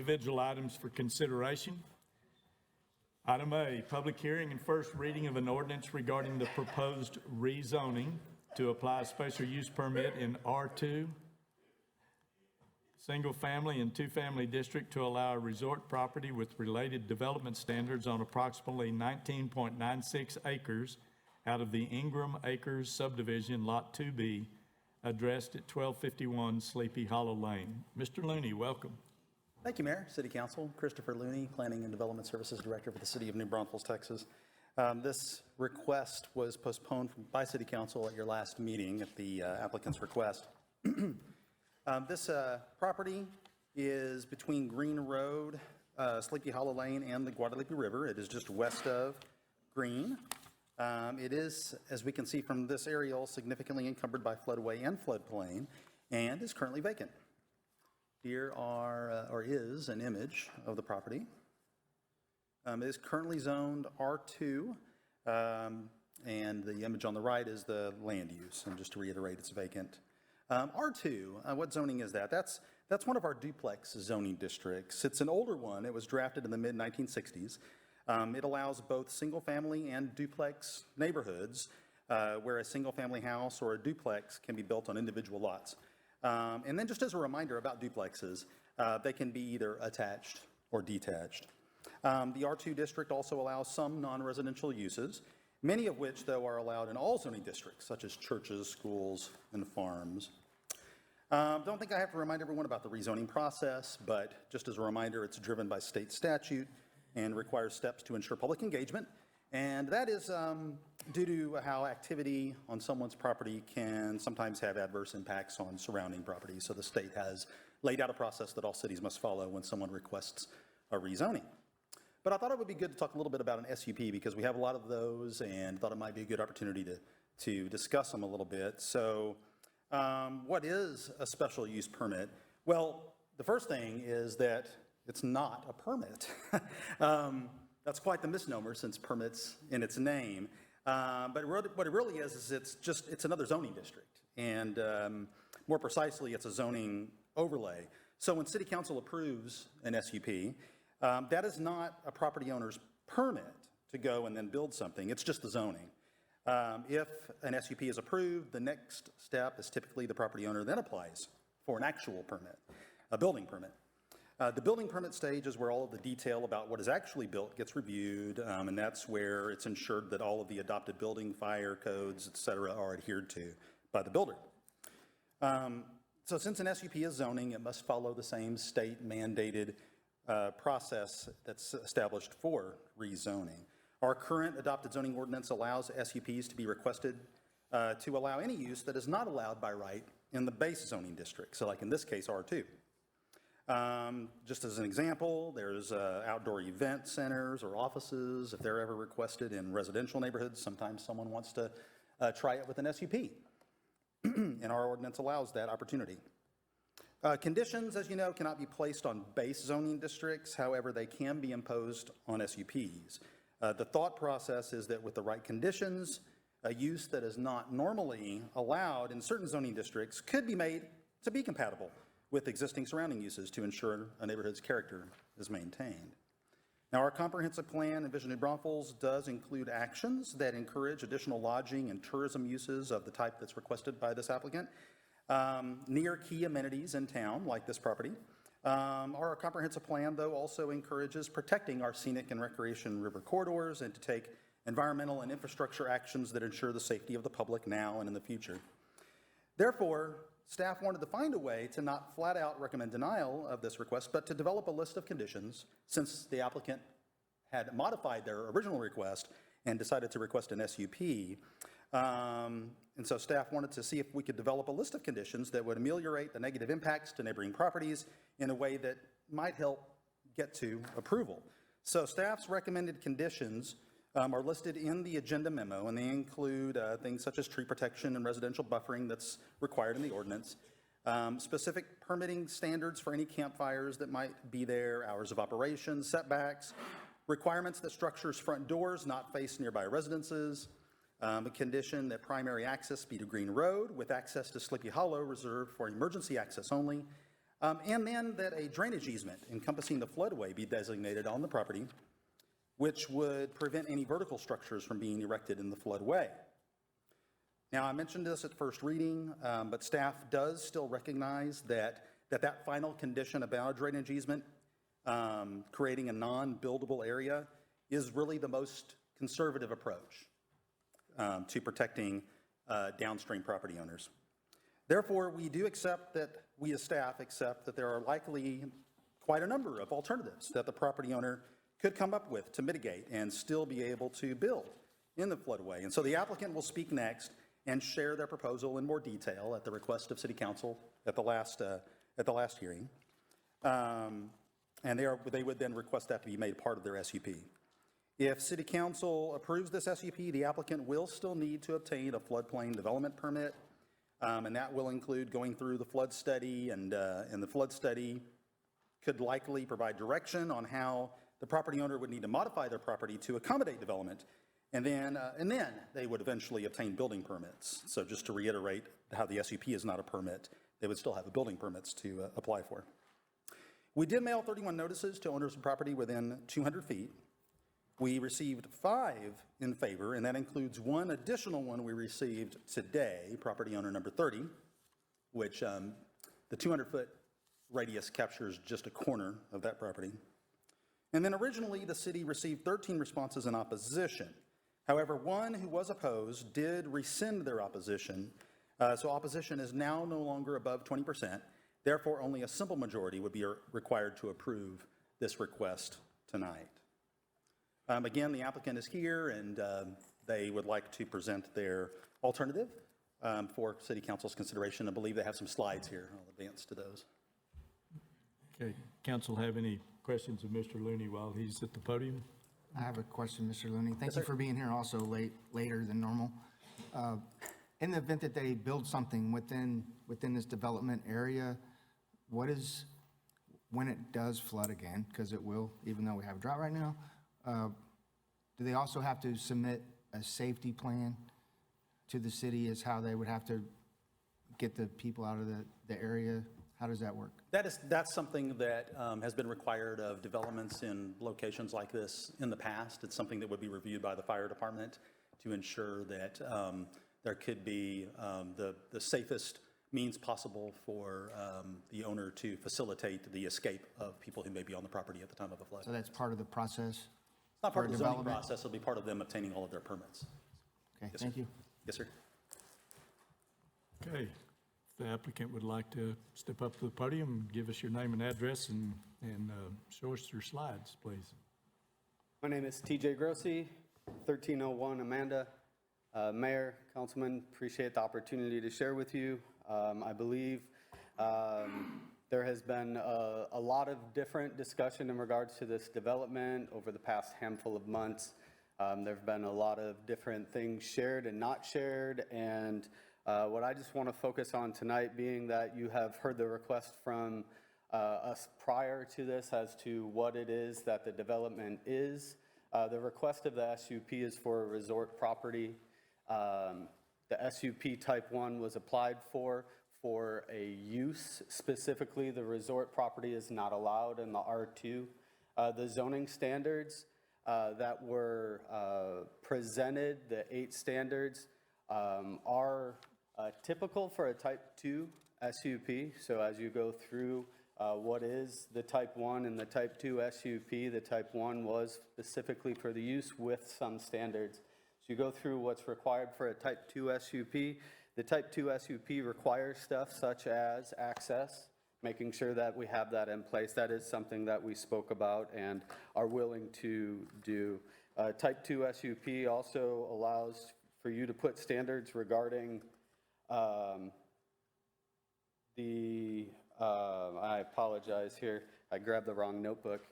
individual items for consideration. Item A, public hearing and first reading of an ordinance regarding the proposed rezoning to apply a special use permit in R2, single family and two family district to allow a resort property with related development standards on approximately 19.96 acres out of the Ingram Acres subdivision, Lot 2B, addressed at 1251 Sleepy Hollow Lane. Mr. Looney, welcome. Thank you, Mayor, City Council. Christopher Looney, Planning and Development Services Director for the City of New Braunfels, Texas. This request was postponed by City Council at your last meeting at the applicant's request. This property is between Green Road, Sleepy Hollow Lane, and the Guadalupe River. It is just west of Green. It is, as we can see from this aerial, significantly encumbered by floodway and floodplain, and is currently vacant. Here is an image of the property. It is currently zoned R2, and the image on the right is the land use. And just to reiterate, it's vacant. R2, what zoning is that? That's one of our duplex zoning districts. It's an older one. It was drafted in the mid-1960s. It allows both single-family and duplex neighborhoods where a single-family house or a duplex can be built on individual lots. And then just as a reminder about duplexes, they can be either attached or detached. The R2 district also allows some non-residential uses, many of which, though, are allowed in all zoning districts, such as churches, schools, and farms. Don't think I have to remind everyone about the rezoning process, but just as a reminder, it's driven by state statute and requires steps to ensure public engagement. And that is due to how activity on someone's property can sometimes have adverse impacts on surrounding properties. So the state has laid out a process that all cities must follow when someone requests a rezoning. But I thought it would be good to talk a little bit about an SUP because we have a lot of those and thought it might be a good opportunity to discuss them a little bit. So what is a special use permit? Well, the first thing is that it's not a permit. That's quite the misnomer since permit's in its name. But what it really is it's another zoning district. And more precisely, it's a zoning overlay. So when City Council approves an SUP, that is not a property owner's permit to go and then build something. It's just the zoning. If an SUP is approved, the next step is typically the property owner then applies for an actual permit, a building permit. The building permit stage is where all of the detail about what is actually built gets reviewed, and that's where it's ensured that all of the adopted building, fire codes, et cetera, are adhered to by the builder. So since an SUP is zoning, it must follow the same state-mandated process that's established for rezoning. Our current adopted zoning ordinance allows SUPs to be requested to allow any use that is not allowed by right in the base zoning district, so like in this case, R2. Just as an example, there's outdoor event centers or offices, if they're ever requested in residential neighborhoods. Sometimes someone wants to try it with an SUP, and our ordinance allows that opportunity. Conditions, as you know, cannot be placed on base zoning districts. However, they can be imposed on SUPs. The thought process is that with the right conditions, a use that is not normally allowed in certain zoning districts could be made to be compatible with existing surrounding uses to ensure a neighborhood's character is maintained. Now, our comprehensive plan, Envision New Braunfels, does include actions that encourage additional lodging and tourism uses of the type that's requested by this applicant near key amenities in town, like this property. Our comprehensive plan, though, also encourages protecting our scenic and recreation river corridors and to take environmental and infrastructure actions that ensure the safety of the public now and in the future. Therefore, staff wanted to find a way to not flat out recommend denial of this request, but to develop a list of conditions since the applicant had modified their original request and decided to request an SUP. And so staff wanted to see if we could develop a list of conditions that would ameliorate the negative impacts to neighboring properties in a way that might help get to approval. So staff's recommended conditions are listed in the agenda memo, and they include things such as tree protection and residential buffering that's required in the ordinance, specific permitting standards for any campfires that might be there, hours of operation, setbacks, requirements that structures' front doors not face nearby residences, a condition that primary access be to Green Road with access to Sleepy Hollow reserved for emergency access only, And then that a drainage easement encompassing the floodway be designated on the property, which would prevent any vertical structures from being erected in the floodway. Now, I mentioned this at first reading, but staff does still recognize that final condition about a drainage easement, creating a non-buildable area, is really the most conservative approach to protecting downstream property owners. Therefore, we as staff accept that there are likely quite a number of alternatives that the property owner could come up with to mitigate and still be able to build in the floodway. And so the applicant will speak next and share their proposal in more detail at the request of City Council at the last hearing. And they would then request that to be made part of their SUP. If City Council approves this SUP, the applicant will still need to obtain a floodplain development permit, and that will include going through the flood study, and the flood study could likely provide direction on how the property owner would need to modify their property to accommodate development, and then they would eventually obtain building permits. So just to reiterate how the SUP is not a permit, they would still have the building permits to apply for. We did mail 31 notices to owners of property within 200 feet. We received 5 in favor, and that includes one additional one we received today, property owner number 30, which the 200-foot radius captures just a corner of that property. And then originally, the city received 13 responses in opposition. However, one who was opposed did rescind their opposition, so opposition is now no longer above 20%. Therefore, only a simple majority would be required to approve this request tonight. Again, the applicant is here, and they would like to present their alternative for City Council's consideration. I believe they have some slides here. I'll advance to those. Okay, council have any questions of Mr. Looney while he's at the podium? I have a question, Mr. Looney. Thank you for being here also later than normal. In the event that they build something within this development area, when it does flood again, because it will, even though we have a drought right now, do they also have to submit a safety plan to the city as how they would have to get the people out of the area? How does that work? That's something that has been required of developments in locations like this in the past. It's something that would be reviewed by the fire department to ensure that there could be the safest means possible for the owner to facilitate the escape of people who may be on the property at the time of a flood. So that's part of the process? It's not part of the zoning development? process. It'll be part of them obtaining all of their permits. Okay, Yes, thank sir. you. Yes, sir. Okay, if the applicant would like to step up to the podium and give us your name and address and show us your slides, please. My name is TJ Grossi, 1301 Amanda. Mayor, Councilman, appreciate the opportunity to share with you. I believe there has been a lot of different discussion in regards to this development over the past handful of months. There have been a lot of different things shared and not shared, and what I just want to focus on tonight being that you have heard the request from us prior to this as to what it is that the development is. The request of the SUP is for a resort property. The SUP Type 1 was applied for a use. Specifically, the resort property is not allowed in the R2. The zoning standards that were presented, the 8 standards, are typical for a Type 2 SUP. So as you go through what is the Type 1 and the Type 2 SUP, the Type 1 was specifically for the use with some standards. So you go through what's required for a Type 2 SUP. The Type 2 SUP requires stuff such as access, making sure that we have that in place. That is something that we spoke about and are willing to do. Type 2 SUP also allows for you to put standards regarding I apologize here, I grabbed the wrong notebook.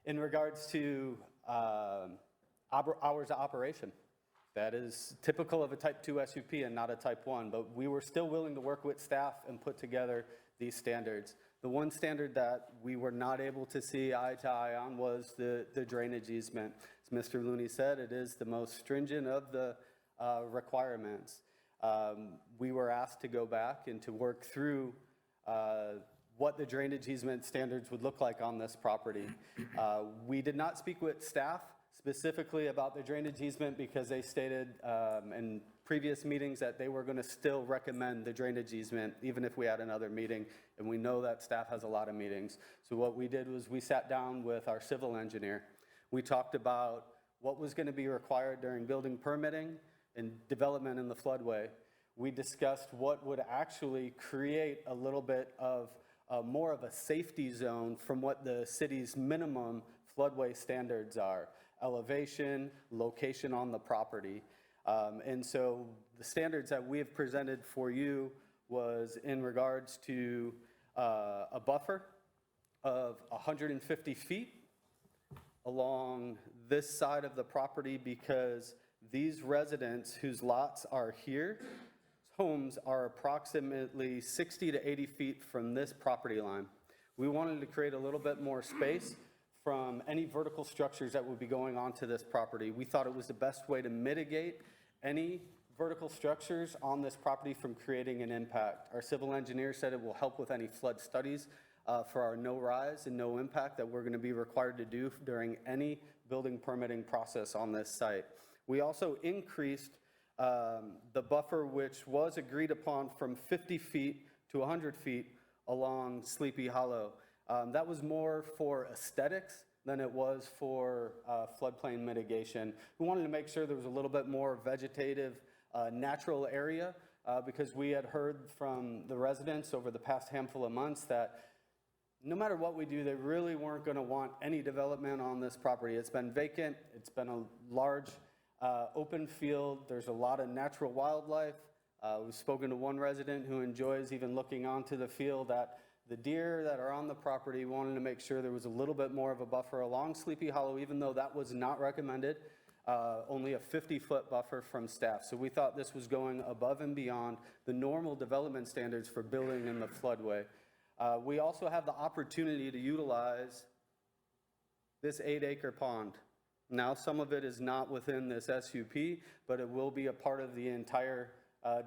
In regards to hours of operation. That is typical of a Type 2 SUP and not a Type 1, but we were still willing to work with staff and put together these standards. The one standard that we were not able to see eye to eye on was the drainage easement. As Mr. Looney said, it is the most stringent of the requirements. We were asked to go back and to work through what the drainage easement standards would look like on this property. We did not speak with staff specifically about the drainage easement because they stated in previous meetings that they were going to still recommend the drainage easement even if we had another meeting, and we know that staff has a lot of meetings. So what we did was we sat down with our civil engineer. We talked about what was going to be required during building permitting and development in the floodway. We discussed what would actually create a little bit of more of a safety zone from what the city's minimum floodway standards are: elevation, location on the property. And so the standards that we have presented for you was in regards to a buffer of 150 feet along this side of the property, because these residents whose lots are here, homes are approximately 60 to 80 feet from this property line. We wanted to create a little bit more space from any vertical structures that would be going onto this property. We thought it was the best way to mitigate any vertical structures on this property from creating an impact. Our civil engineer said it will help with any flood studies for our no rise and no impact that we're going to be required to do during any building permitting process on this site. We also increased the buffer, which was agreed upon, from 50 feet to 100 feet along Sleepy Hollow. That was more for aesthetics than it was for floodplain mitigation. We wanted to make sure there was a little bit more vegetative, natural area because we had heard from the residents over the past handful of months that no matter what we do, they really weren't going to want any development on this property. It's been vacant. It's been a large open field. There's a lot of natural wildlife. We've spoken to one resident who enjoys even looking onto the field at the deer that are on the property. Wanted to make sure there was a little bit more of a buffer along Sleepy Hollow, even though that was not recommended, only a 50-foot buffer from staff. So we thought this was going above and beyond the normal development standards for building in the floodway. We also have the opportunity to utilize this 8-acre pond. Now, some of it is not within this SUP, but it will be a part of the entire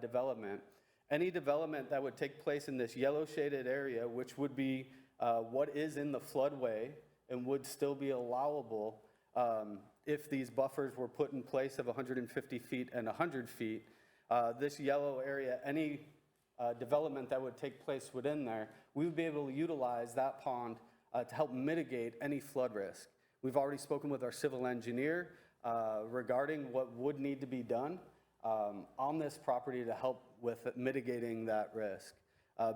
development. Any development that would take place in this yellow shaded area, which would be what is in the floodway and would still be allowable if these buffers were put in place of 150 feet and 100 feet, this yellow area, any development that would take place within there, we would be able to utilize that pond to help mitigate any flood risk. We've already spoken with our civil engineer regarding what would need to be done on this property to help with mitigating that risk.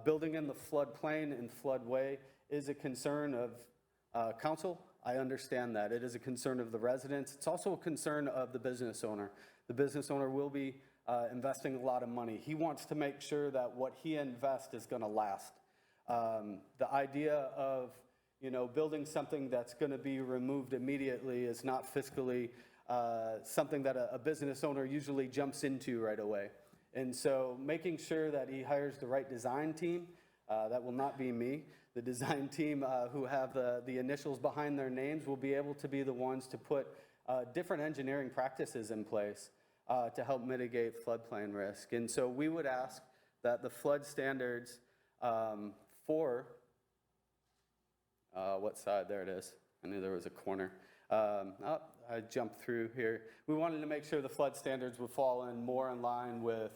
Building in the floodplain and floodway is a concern of council. I understand that. It is a concern of the residents. It's also a concern of the business owner. The business owner will be investing a lot of money. He wants to make sure that what he invests is going to last. The idea of building something that's going to be removed immediately is not fiscally something that a business owner usually jumps into right away. And so making sure that he hires the right design team, that will not be me. The design team who have the initials behind their names will be able to be the ones to put different engineering practices in place to help mitigate floodplain risk. And so we would ask that the flood standards for, what side? There it is. I knew there was a corner. I jumped through here. We wanted to make sure the flood standards would fall in more in line with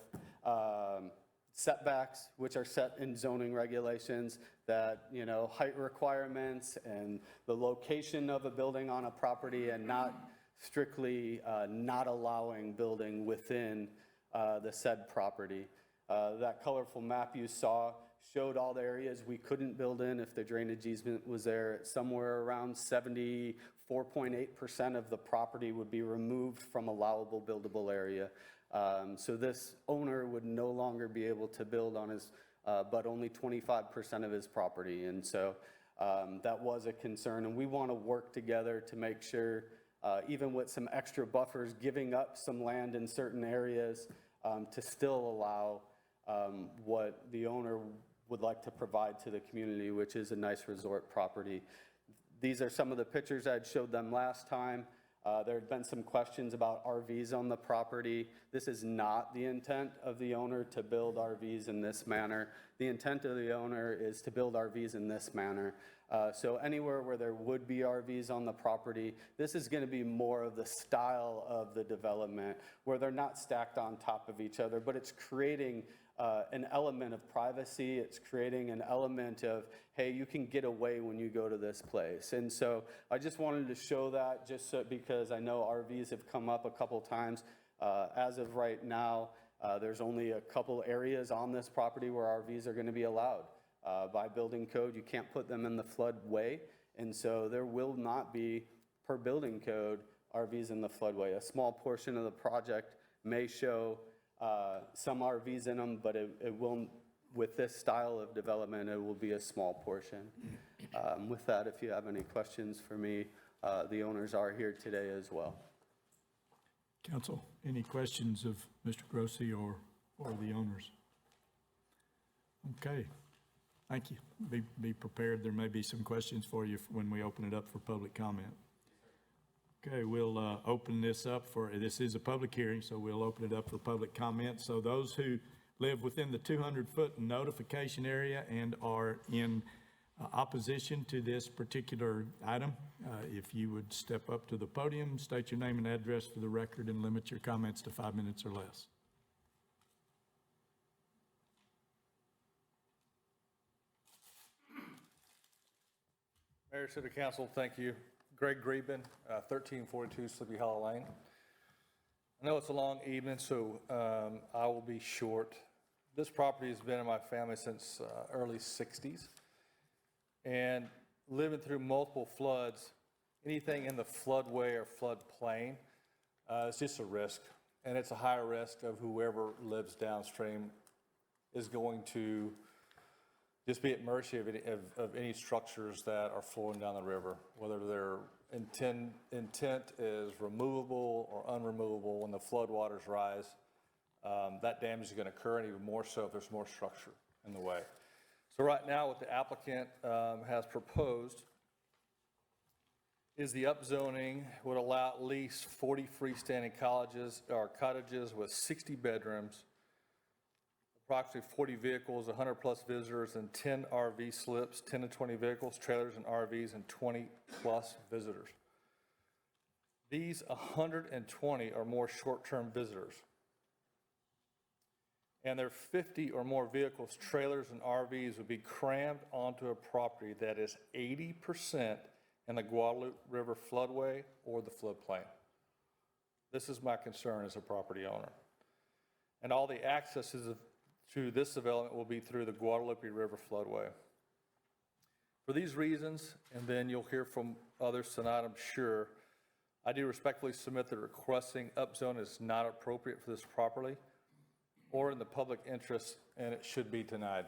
setbacks, which are set in zoning regulations, that, height requirements and the location of a building on a property, and not strictly not allowing building within the said property. That colorful map you saw showed all the areas we couldn't build in if the drainage easement was there. Somewhere around 74.8% of the property would be removed from allowable buildable area. So this owner would no longer be able to build on his, but only 25% of his property. And so that was a concern, and we want to work together to make sure, even with some extra buffers, giving up some land in certain areas to still allow what the owner would like to provide to the community, which is a nice resort property. These are some of the pictures I showed them last time. There had been some questions about RVs on the property. This is not the intent of the owner to build RVs in this manner. The intent of the owner is to build RVs in this manner. So anywhere where there would be RVs on the property, this is going to be more of the style of the development, where they're not stacked on top of each other, but it's creating an element of privacy. It's creating an element of, hey, you can get away when you go to this place. And so I just wanted to show that because I know RVs have come up a couple times. As of right now, there's only a couple areas on this property where RVs are going to be allowed. By building code, you can't put them in the floodway, and so there will not be, per building code, RVs in the floodway. A small portion of the project may show some RVs in them, but it will, with this style of development, it will be a small portion. With that, if you have any questions for me, the owners are here today as well. Council, any questions of Mr. Grossi or the owners? Okay. Thank you. Be prepared. There may be some questions for you when we open it up for public comment. Okay, we'll open this up this is a public hearing, so we'll open it up for public comment. So those who live within the 200-foot notification area and are in opposition to this particular item, if you would step up to the podium, state your name and address for the record, and limit your comments to 5 minutes or less. Mayor, City Council, thank you. Greg Greben, 1342 Sleepy Hollow Lane. I know it's a long evening, so I will be short. This property has been in my family since early 60s. And living through multiple floods, anything in the floodway or floodplain, it's just a risk. And it's a higher risk of whoever lives downstream is going to just be at mercy of any structures that are flowing down the river, whether their intent is removable or unremovable. When the floodwaters rise, that damage is going to occur, and even more so if there's more structure in the way. So right now, what the applicant has proposed is the upzoning would allow at least 40 freestanding cottages with 60 bedrooms, approximately 40 vehicles, 100 plus visitors, and 10 RV slips, 10 to 20 vehicles, trailers, and RVs, and 20 plus visitors. These 120 are more short-term visitors. And their 50 or more vehicles, trailers, and RVs would be crammed onto a property that is 80% in the Guadalupe River floodway or the floodplain. This is my concern as a property owner. And all the accesses to this development will be through the Guadalupe River floodway. For these reasons, and then you'll hear from others tonight, I'm sure, I do respectfully submit that requesting upzone is not appropriate for this property or in the public interest, and it should be denied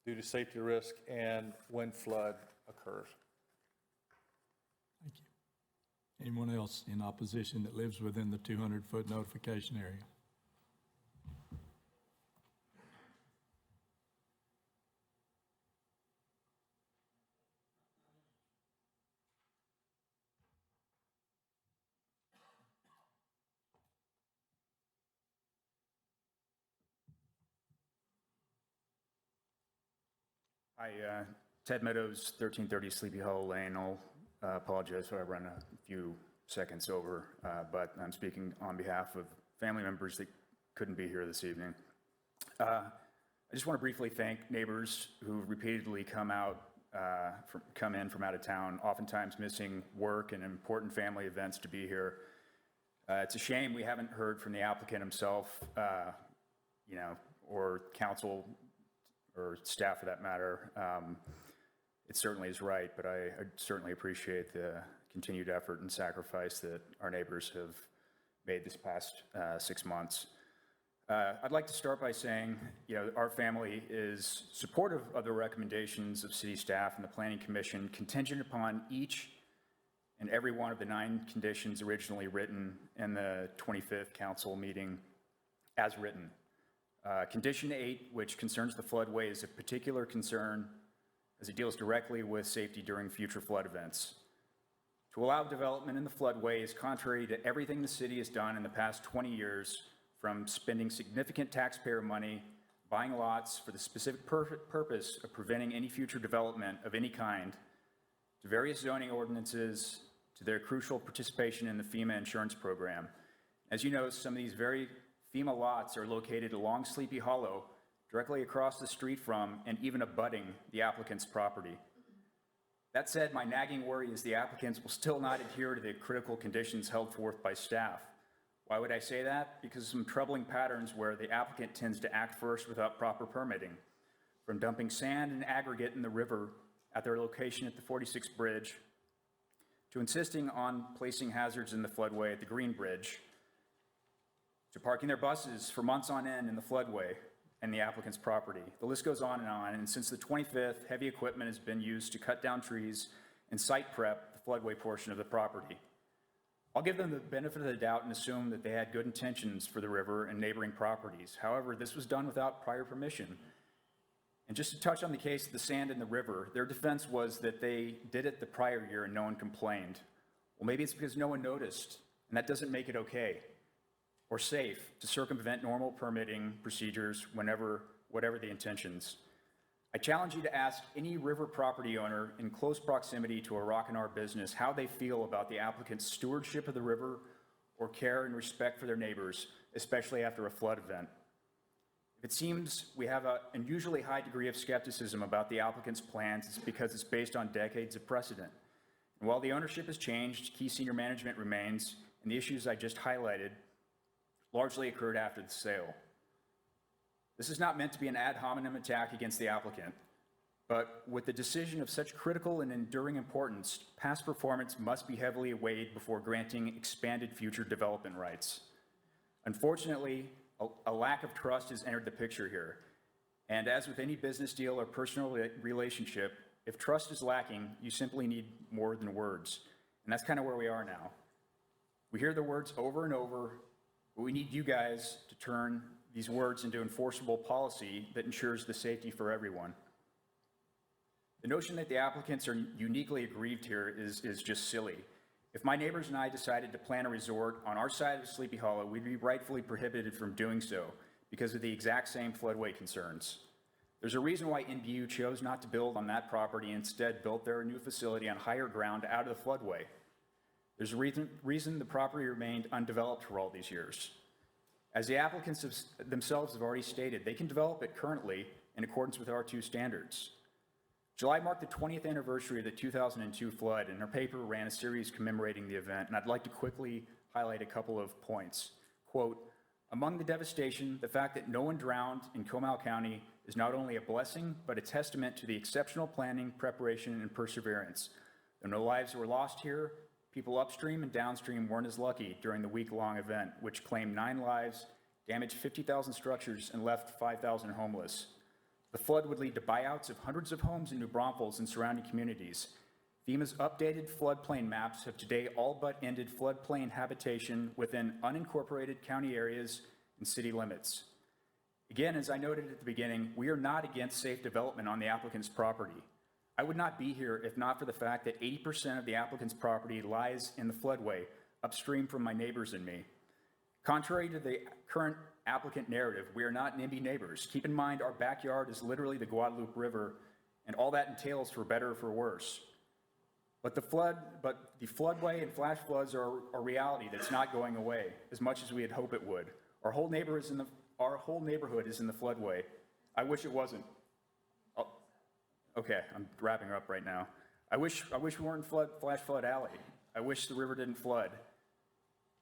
due to safety risk and when flood occurs. Thank you. Anyone else in opposition that lives within the 200-foot notification area? Hi, Ted Meadows, 1330 Sleepy Hollow Lane. I'll apologize if I run a few seconds over, but I'm speaking on behalf of family members that couldn't be here this evening. I just want to briefly thank neighbors who repeatedly come in from out of town, oftentimes missing work and important family events to be here. It's a shame we haven't heard from the applicant himself, or council or staff for that matter. It certainly is right, but I certainly appreciate the continued effort and sacrifice that our neighbors have made this past 6 months. I'd like to start by saying, our family is supportive of the recommendations of city staff and the Planning Commission, contingent upon each and every one of the 9 conditions originally written in the 25th council meeting as written. Condition 8, which concerns the floodway, is a particular concern as it deals directly with safety during future flood events. To allow development in the floodway is contrary to everything the city has done in the past 20 years, from spending significant taxpayer money, buying lots for the specific purpose of preventing any future development of any kind, to various zoning ordinances, to their crucial participation in the FEMA insurance program. As you know, some of these very FEMA lots are located along Sleepy Hollow, directly across the street from and even abutting the applicant's property. That said, my nagging worry is the applicants will still not adhere to the critical conditions held forth by staff. Why would I say that? Because of some troubling patterns where the applicant tends to act first without proper permitting, from dumping sand and aggregate in the river at their location at the 46th Bridge, to insisting on placing hazards in the floodway at the Green Bridge, to parking their buses for months on end in the floodway and the applicant's property. The list goes on, and since the 25th, heavy equipment has been used to cut down trees and site prep the floodway portion of the property. I'll give them the benefit of the doubt and assume that they had good intentions for the river and neighboring properties. However, this was done without prior permission. And just to touch on the case of the sand in the river, their defense was that they did it the prior year and no one complained. Well, maybe it's because no one noticed, and that doesn't make it okay or safe to circumvent normal permitting procedures whatever the intentions. I challenge you to ask any river property owner in close proximity to a rock and R business how they feel about the applicant's stewardship of the river or care and respect for their neighbors, especially after a flood event. If it seems we have an unusually high degree of skepticism about the applicant's plans, it's because it's based on decades of precedent. And while the ownership has changed, key senior management remains, and the issues I just highlighted largely occurred after the sale. This is not meant to be an ad hominem attack against the applicant, but with the decision of such critical and enduring importance, past performance must be heavily weighed before granting expanded future development rights. Unfortunately, a lack of trust has entered the picture here. And as with any business deal or personal relationship, if trust is lacking, you simply need more than words. And that's kind of where we are now. We hear the words over and over, but we need you guys to turn these words into enforceable policy that ensures the safety for everyone. The notion that the applicants are uniquely aggrieved here is just silly. If my neighbors and I decided to plan a resort on our side of Sleepy Hollow, we'd be rightfully prohibited from doing so because of the exact same floodway concerns. There's a reason why NBU chose not to build on that property and instead built their new facility on higher ground out of the floodway. There's a reason the property remained undeveloped for all these years. As the applicants themselves have already stated, they can develop it currently in accordance with R2 standards. July marked the 20th anniversary of the 2002 flood, and our paper ran a series commemorating the event, and I'd like to quickly highlight a couple of points. Quote, among the devastation, the fact that no one drowned in Comal County is not only a blessing, but a testament to the exceptional planning, preparation, and perseverance. Though no lives were lost here, people upstream and downstream weren't as lucky during the week-long event, which claimed 9 lives, damaged 50,000 structures, and left 5,000 homeless. The flood would lead to buyouts of hundreds of homes in New Braunfels and surrounding communities. FEMA's updated floodplain maps have today all but ended floodplain habitation within unincorporated county areas and city limits. Again, as I noted at the beginning, we are not against safe development on the applicant's property. I would not be here if not for the fact that 80% of the applicant's property lies in the floodway, upstream from my neighbors and me. Contrary to the current applicant narrative, we are not NIMBY neighbors. Keep in mind, our backyard is literally the Guadalupe River, and all that entails for better or for worse. But the floodway and flash floods are a reality that's not going away as much as we had hoped it would. Our whole neighborhood is in the floodway. I wish it wasn't. Oh, okay, I'm wrapping up right now. I wish we weren't in flash flood alley. I wish the river didn't flood.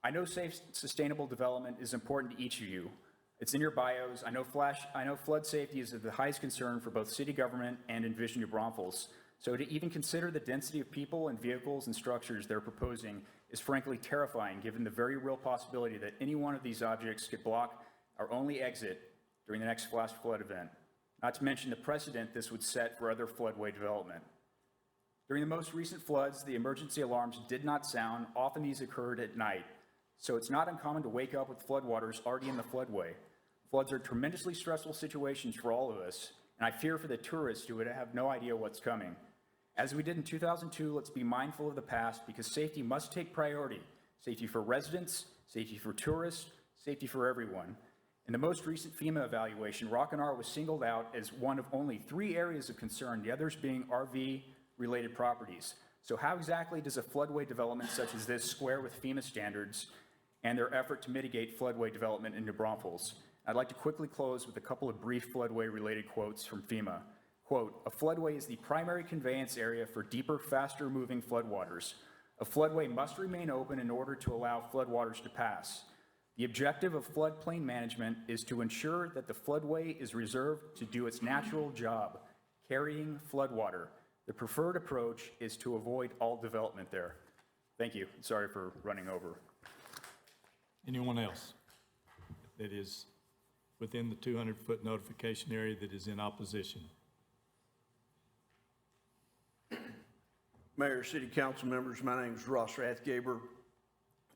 I know safe, sustainable development is important to each of you. It's in your bios. I know flood safety is of the highest concern for both city government and Envision New Braunfels. So to even consider the density of people and vehicles and structures they're proposing is frankly terrifying, given the very real possibility that any one of these objects could block our only exit during the next flash flood event, not to mention the precedent this would set for other floodway development. During the most recent floods, the emergency alarms did not sound. Often these occurred at night. So it's not uncommon to wake up with floodwaters already in the floodway. Floods are tremendously stressful situations for all of us, and I fear for the tourists who would have no idea what's coming. As we did in 2002, let's be mindful of the past because safety must take priority. Safety for residents, safety for tourists, safety for everyone. In the most recent FEMA evaluation, Rockingham was singled out as one of only 3 areas of concern, the others being RV-related properties. So how exactly does a floodway development such as this square with FEMA standards and their effort to mitigate floodway development in New Braunfels? I'd like to quickly close with a couple of brief floodway-related quotes from FEMA. Quote, "A floodway is the primary conveyance area for deeper, faster-moving floodwaters. A floodway must remain open in order to allow floodwaters to pass. The objective of floodplain management is to ensure that the floodway is reserved to do its natural job, carrying floodwater. The preferred approach is to avoid all development there." Thank you. Sorry for running over. Anyone else that is within the 200-foot notification area that is in opposition? Mayor, City Council members, my name is Ross Rathgaber,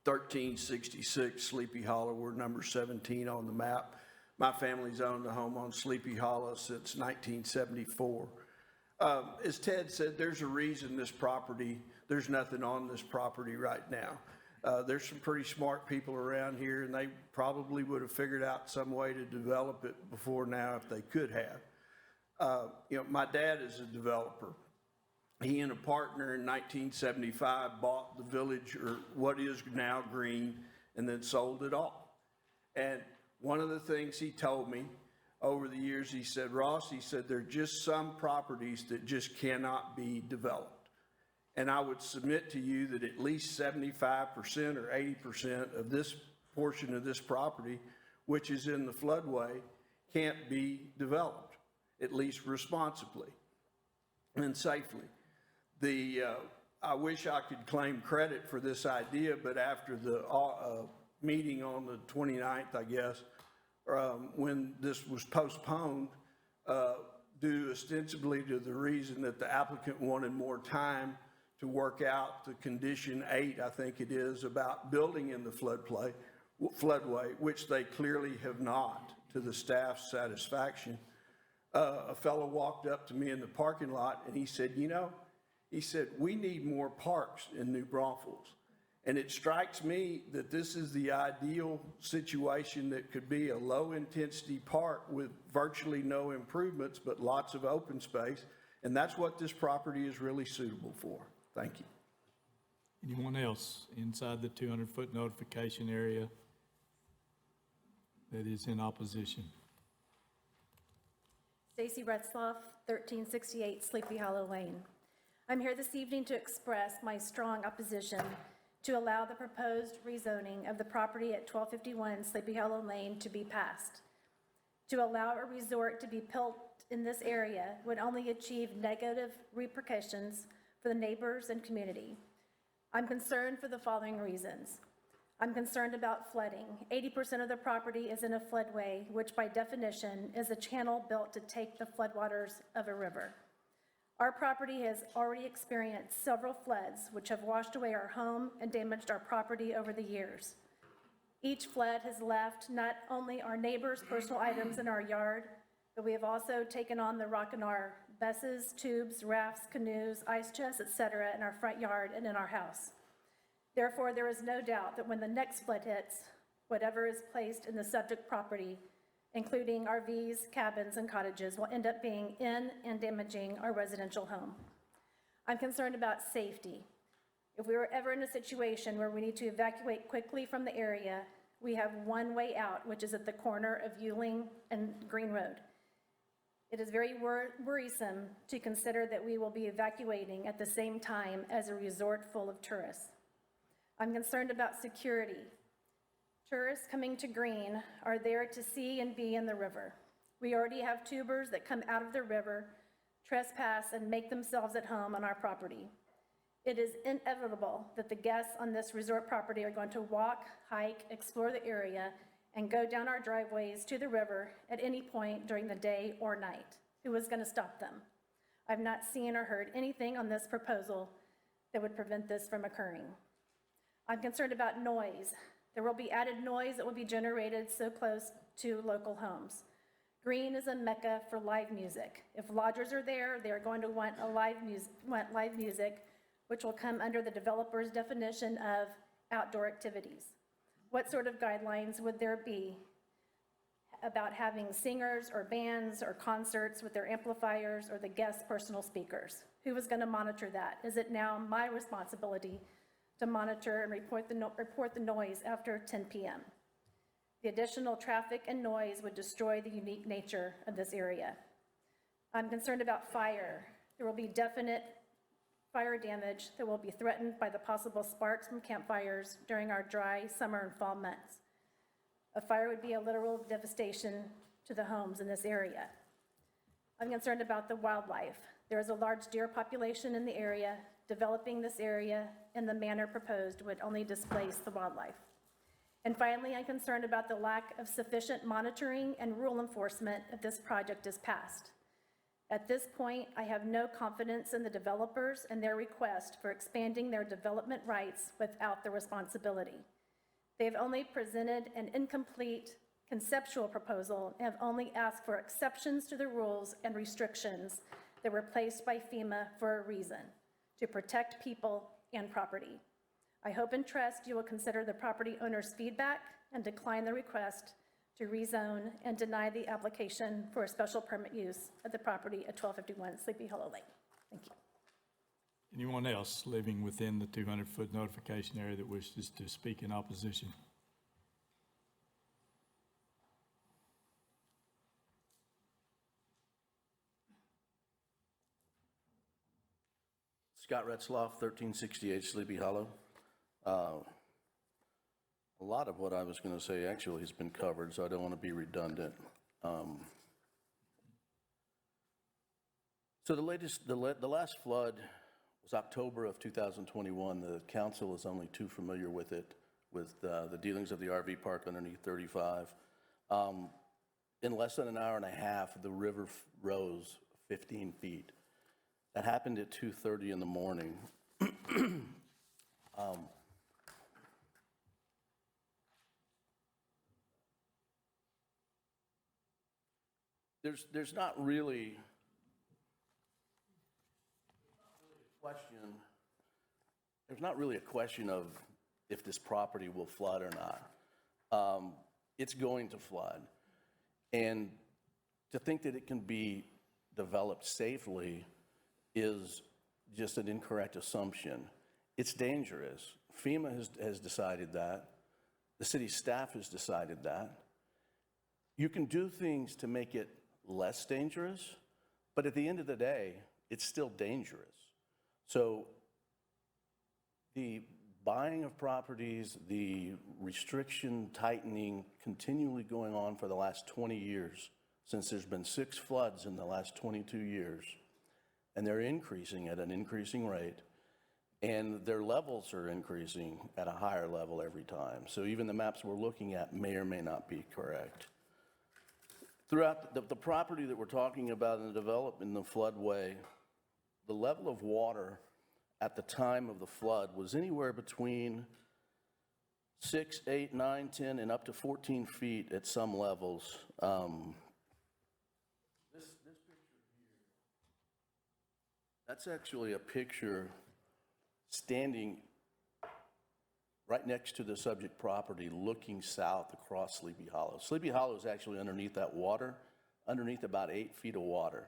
1366 Sleepy Hollow. We're number 17 on the map. My family's owned the home on Sleepy Hollow since 1974. As Ted said, there's a reason there's nothing on this property right now. There's some pretty smart people around here, and they probably would have figured out some way to develop it before now if they could have. My dad is a developer. He and a partner in 1975 bought the village, or what is now Green, and then sold it all. And one of the things he told me over the years, he said, "Ross," he said, "there are just some properties that just cannot be developed." And I would submit to you that at least 75% or 80% of this portion of this property, which is in the floodway, can't be developed, at least responsibly and safely. I wish I could claim credit for this idea, but after the meeting on the 29th, I guess, when this was postponed, due ostensibly to the reason that the applicant wanted more time to work out the condition 8, I think it is, about building in the floodway, which they clearly have not, to the staff's satisfaction. A fellow walked up to me in the parking lot and he said, he said, "We need more parks in New Braunfels." And it strikes me that this is the ideal situation that could be a low-intensity park with virtually no improvements, but lots of open space. And that's what this property is really suitable for. Thank you. Anyone else inside the 200-foot notification area that is in opposition? Stacy Retzloff, 1368 Sleepy Hollow Lane. I'm here this evening to express my strong opposition to allow the proposed rezoning of the property at 1251 Sleepy Hollow Lane to be passed. To allow a resort to be built in this area would only achieve negative repercussions for the neighbors and community. I'm concerned for the following reasons. I'm concerned about flooding. 80% of the property is in a floodway, which by definition is a channel built to take the floodwaters of a river. Our property has already experienced several floods, which have washed away our home and damaged our property over the years. Each flood has left not only our neighbors' personal items in our yard, but we have also taken on the Rockingham buses, tubes, rafts, canoes, ice chests, etc. in our front yard and in our house. Therefore, there is no doubt that when the next flood hits, whatever is placed in the subject property, including RVs, cabins, and cottages, will end up being in and damaging our residential home. I'm concerned about safety. If we were ever in a situation where we need to evacuate quickly from the area, we have one way out, which is at the corner of Ewing and Green Road. It is very worrisome to consider that we will be evacuating at the same time as a resort full of tourists. I'm concerned about security. Tourists coming to Green are there to see and be in the river. We already have tubers that come out of the river, trespass, and make themselves at home on our property. It is inevitable that the guests on this resort property are going to walk, hike, explore the area, and go down our driveways to the river at any point during the day or night. Who is going to stop them? I've not seen or heard anything on this proposal that would prevent this from occurring. I'm concerned about noise. There will be added noise that will be generated so close to local homes. Green is a mecca for live music. If lodgers are there, they are going to want live music, which will come under the developer's definition of outdoor activities. What sort of guidelines would there be about having singers or bands or concerts with their amplifiers or the guests' personal speakers? Who is going to monitor that? Is it now my responsibility to monitor and report the noise after 10 p.m.? The additional traffic and noise would destroy the unique nature of this area. I'm concerned about fire. There will be definite fire damage that will be threatened by the possible sparks from campfires during our dry summer and fall months. A fire would be a literal devastation to the homes in this area. I'm concerned about the wildlife. There is a large deer population in the area. Developing this area in the manner proposed would only displace the wildlife. And finally, I'm concerned about the lack of sufficient monitoring and rule enforcement if this project is passed. At this point, I have no confidence in the developers and their request for expanding their development rights without the responsibility. They have only presented an incomplete conceptual proposal and have only asked for exceptions to the rules and restrictions that were placed by FEMA for a reason, to protect people and property. I hope and trust you will consider the property owner's feedback and decline the request to rezone and deny the application for a special permit use of the property at 1251 Sleepy Hollow Lane. Thank you. Anyone else living within the 200-foot notification area that wishes to speak in opposition? Scott Retzloff, 1368 Sleepy Hollow. A lot of what I was going to say actually has been covered, so I don't want to be redundant. So the last flood was October of 2021. The council is only too familiar with it, with the dealings of the RV park underneath 35. In less than an hour and a half, the river rose 15 feet. That happened at 2:30 in the morning. There's not really a question of if this property will flood or not. It's going to flood. And to think that it can be developed safely is just an incorrect assumption. It's dangerous. FEMA has decided that. The city staff has decided that. You can do things to make it less dangerous, but at the end of the day, it's still dangerous. So the buying of properties, the restriction tightening continually going on for the last 20 years, since there's been 6 floods in the last 22 years, and they're increasing at an increasing rate, and their levels are increasing at a higher level every time. So even the maps we're looking at may or may not be correct. Throughout the property that we're talking about in the development in the floodway, the level of water at the time of the flood was anywhere between 6, 8, 9, 10, and up to 14 feet at some levels. This picture here, that's actually a picture standing right next to the subject property, looking south across Sleepy Hollow. Sleepy Hollow is actually underneath that water, underneath about 8 feet of water.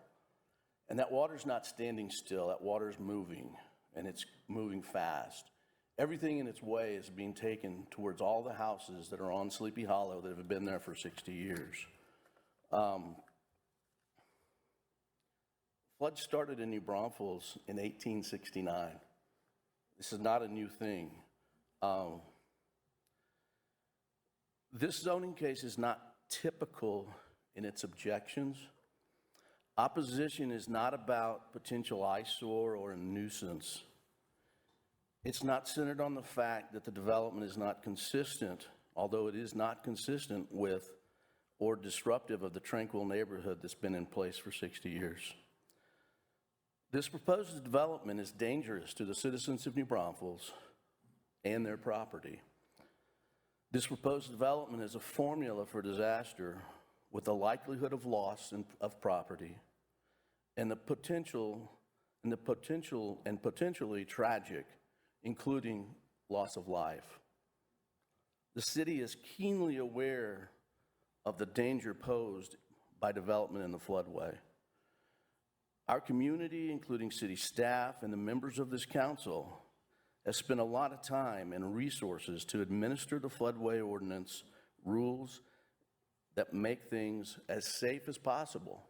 And that water's not standing still, that water's moving, and it's moving fast. Everything in its way is being taken towards all the houses that are on Sleepy Hollow that have been there for 60 years. Flood started in New Braunfels in 1869. This is not a new thing. This zoning case is not typical in its objections. Opposition is not about potential eyesore or a nuisance. It's not centered on the fact that the development is not consistent, although it is not consistent with or disruptive of the tranquil neighborhood that's been in place for 60 years. This proposed development is dangerous to the citizens of New Braunfels and their property. This proposed development is a formula for disaster with the likelihood of loss of property and potentially tragic, including loss of life. The city is keenly aware of the danger posed by development in the floodway. Our community, including city staff and the members of this council, has spent a lot of time and resources to administer the floodway ordinance rules that make things as safe as possible.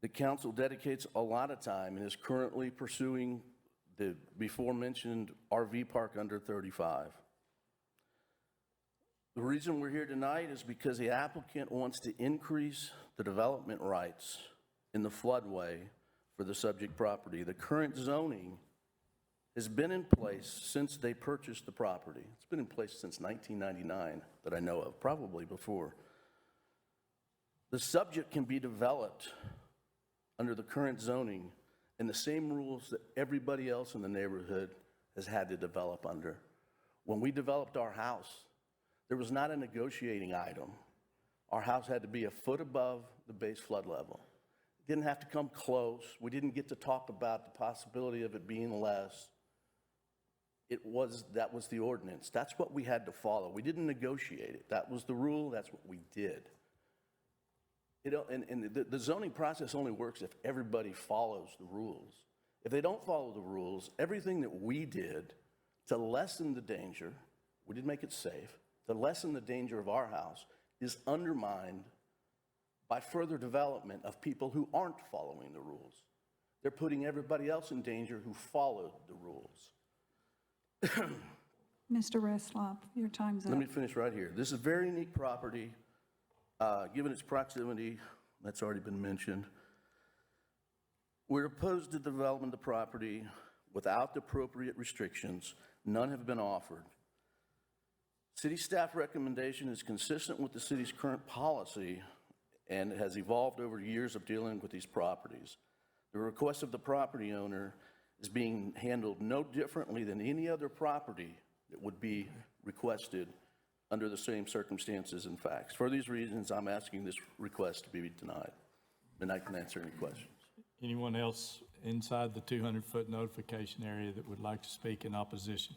The council dedicates a lot of time and is currently pursuing the before-mentioned RV park under 35. The reason we're here tonight is because the applicant wants to increase the development rights in the floodway for the subject property. The current zoning has been in place since they purchased the property. It's been in place since 1999 that I know of, probably before. The subject can be developed under the current zoning and the same rules that everybody else in the neighborhood has had to develop under. When we developed our house, there was not a negotiating item. Our house had to be a foot above the base flood level. It didn't have to come close. We didn't get to talk about the possibility of it being less. That was the ordinance. That's what we had to follow. We didn't negotiate it. That was the rule. That's what we did. The zoning process only works if everybody follows the rules. If they don't follow the rules, everything that we did to lessen the danger, we did make it safe, to lessen the danger of our house is undermined by further development of people who aren't following the rules. They're putting everybody else in danger who followed the rules. Mr. Reslop, your time's up. Let me finish right here. This is a very unique property, given its proximity, that's already been mentioned. We're opposed to the development of the property without the appropriate restrictions. None have been offered. City staff recommendation is consistent with the city's current policy and has evolved over years of dealing with these properties. The request of the property owner is being handled no differently than any other property that would be requested under the same circumstances and facts. For these reasons, I'm asking this request to be denied, and I can answer any questions. Anyone else inside the 200-foot notification area that would like to speak in opposition?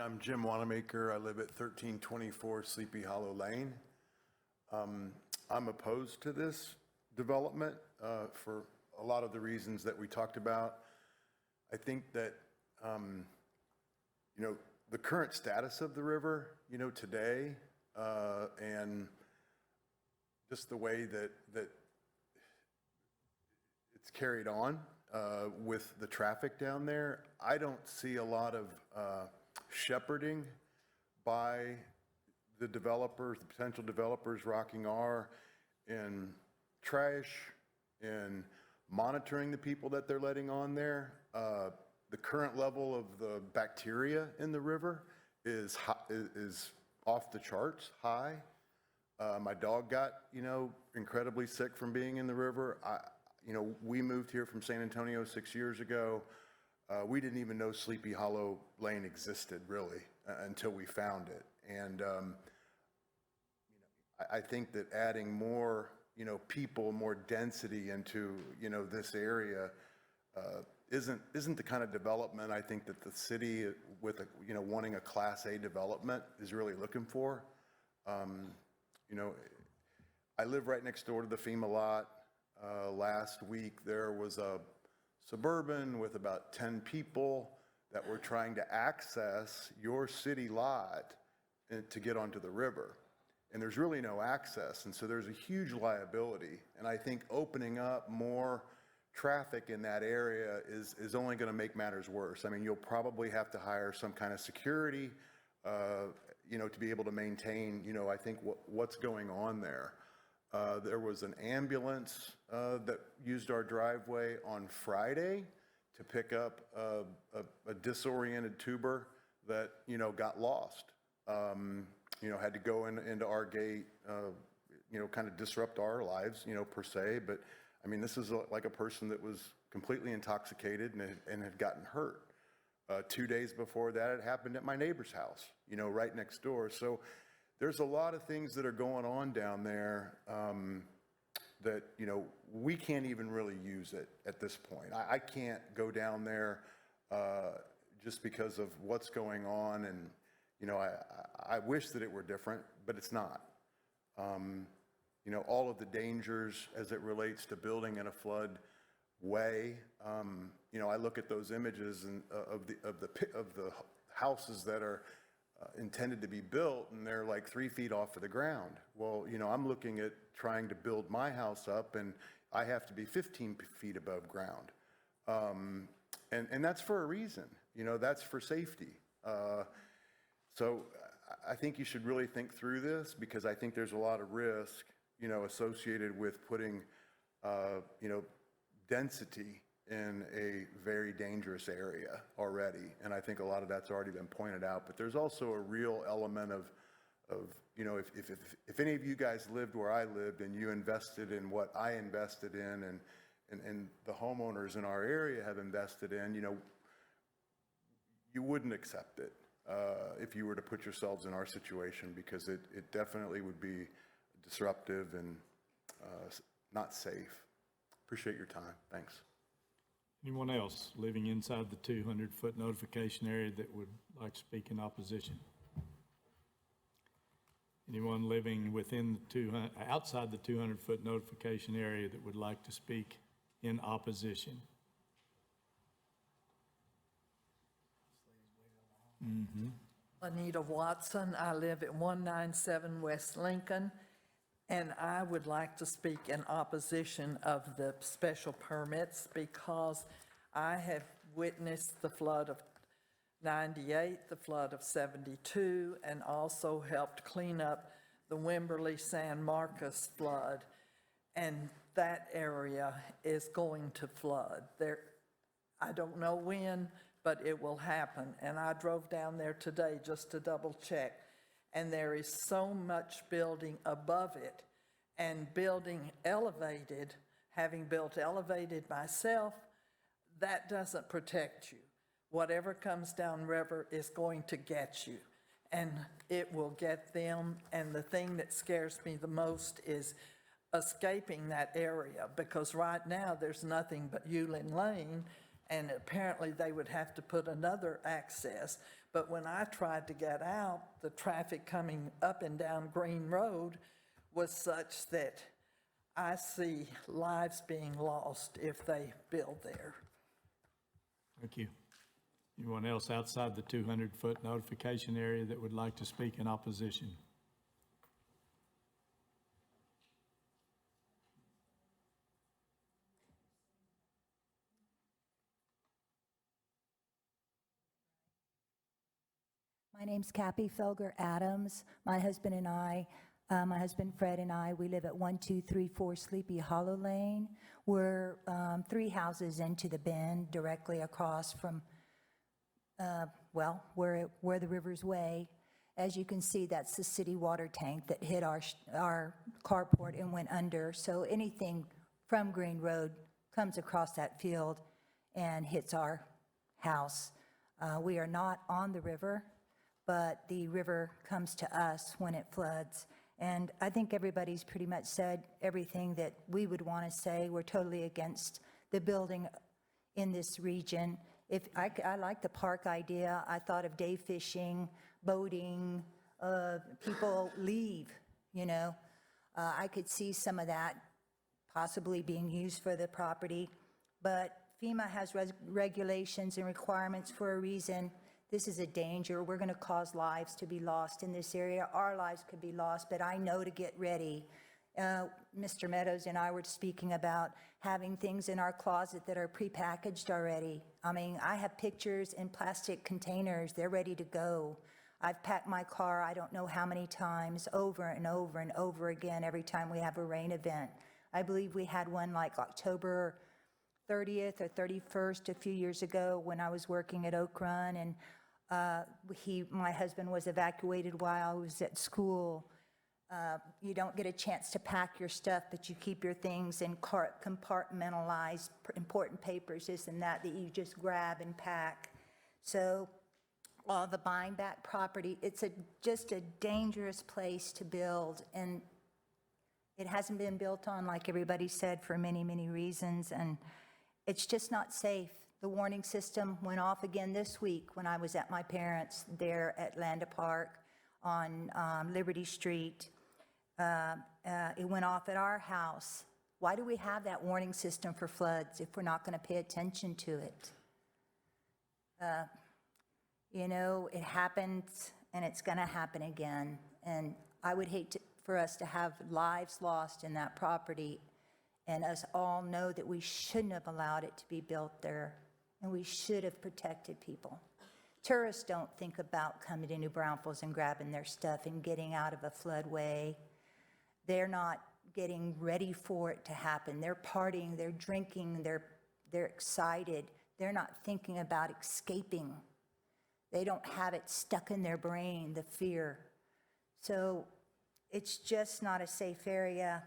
I'm Jim Wanamaker. I live at 1324 Sleepy Hollow Lane. I'm opposed to this development for a lot of the reasons that we talked about. I think that, the current status of the river, today, and just the way that it's carried on with the traffic down there, I don't see a lot of shepherding by the developers, the potential developers, Rocking R, in trash, in monitoring the people that they're letting on there. The current level of the bacteria in the river is off the charts high. My dog got, incredibly sick from being in the river. We moved here from San Antonio 6 years ago. We didn't even know Sleepy Hollow Lane existed, really, until we found it. And I think that adding more, people, more density into, this area isn't the kind of development I think that the city, with wanting a Class A development, is really looking for. I live right next door to the FEMA lot. Last week there was a Suburban with about 10 people that were trying to access your city lot to get onto the river. And there's really no access, and so there's a huge liability. And I think opening up more traffic in that area is only going to make matters worse. I mean, you'll probably have to hire some kind of security, to be able to maintain, I think what's going on there. There was an ambulance that used our driveway on Friday to pick up a disoriented tuber that, got lost. Had to go into our gate, kind of disrupt our lives, per se, but, I mean, this is like a person that was completely intoxicated and had gotten hurt. 2 days before that, it happened at my neighbor's house, right next door. So there's a lot of things that are going on down there that, we can't even really use it at this point. I can't go down there just because of what's going on, and, I wish that it were different, but it's not. All of the dangers as it relates to building in a flood way. I look at those images and of the houses that are intended to be built, and they're like 3 feet off of the ground. Well, I'm looking at trying to build my house up, and I have to be 15 feet above ground. And that's for a reason, that's for safety. So I think you should really think through this, because I think there's a lot of risk, associated with putting, density in a very dangerous area already. And I think a lot of that's already been pointed out, but there's also a real element of if any of you guys lived where I lived and you invested in what I invested in, and the homeowners in our area have invested in, you wouldn't accept it if you were to put yourselves in our situation, because it definitely would be disruptive and not safe. Appreciate your time. Thanks. Anyone else living inside the 200-foot notification area that would like to speak in opposition? Anyone living within outside the 200-foot notification area that would like to speak in opposition? Anita Watson. I live at 197 West Lincoln, and I would like to speak in opposition of the special permits, because I have witnessed the flood of 98, the flood of 72, and also helped clean up the Wimberley San Marcos flood, and that area is going to flood. I don't know when, but it will happen. And I drove down there today just to double check, and there is so much building above it, and building elevated, having built elevated myself, that doesn't protect you. Whatever comes downriver is going to get you, and it will get them. And the thing that scares me the most is escaping that area, because right now there's nothing but Yulin Lane, and apparently they would have to put another access. But when I tried to get out, the traffic coming up and down Green Road was such that I see lives being lost if they build there. Thank you. Anyone else outside the 200-foot notification area that would like to speak in opposition? My name's Cappy Felger Adams. My husband Fred and I, we live at 1234 Sleepy Hollow Lane. We're 3 houses into the bend, directly across from, where the river's way. As you can see, that's the city water tank that hit our carport and went under. So anything from Green Road comes across that field and hits our house. We are not on the river, but the river comes to us when it floods. And I think everybody's pretty much said everything that we would want to say. We're totally against the building in this region. If I like the park idea. I thought of day fishing, boating, people leave, I could see some of that possibly being used for the property. But FEMA has regulations and requirements for a reason. This is a danger. We're going to cause lives to be lost in this area. Our lives could be lost, but I know to get ready. Mr. Meadows and I were speaking about having things in our closet that are prepackaged already. I mean, I have pictures in plastic containers. They're ready to go. I've packed my car I don't know how many times, over and over and over again, every time we have a rain event. I believe we had one like October 30th or 31st a few years ago when I was working at Oak Run, and my husband was evacuated while I was at school. You don't get a chance to pack your stuff, but you keep your things in compartmentalized, important papers, this and that you just grab and pack. So all the buying back property, it's just a dangerous place to build, and it hasn't been built on, like everybody said, for many, many reasons, and it's just not safe. The warning system went off again this week when I was at my parents' there at Landa Park on Liberty Street. It went off at our house. Why do we have that warning system for floods if we're not going to pay attention to it? You know, it happened, and it's going to happen again. And I would hate for us to have lives lost in that property, and us all know that we shouldn't have allowed it to be built there, and we should have protected people. Tourists don't think about coming to New Braunfels and grabbing their stuff and getting out of a floodway. They're not getting ready for it to happen. They're partying, they're drinking, they're excited. They're not thinking about escaping. They don't have it stuck in their brain, the fear. So it's just not a safe area.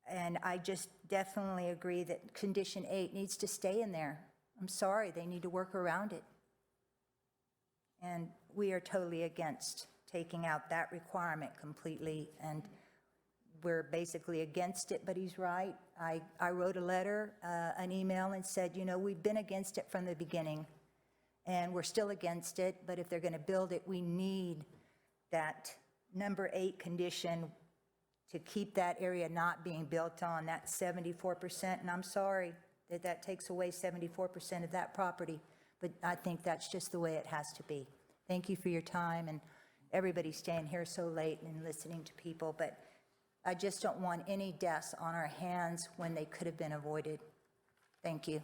And I just definitely agree that Condition 8 needs to stay in there. I'm sorry, they need to work around it. And we are totally against taking out that requirement completely, and we're basically against it, but he's right. I wrote a letter, an email, and said, you know, we've been against it from the beginning, and we're still against it, but if they're going to build it, we need that number 8 condition to keep that area not being built on, that 74%, and I'm sorry that that takes away 74% of that property, but I think that's just the way it has to be. Thank you for your time, and everybody staying here so late and listening to people, but I just don't want any deaths on our hands when they could have been avoided. Thank you.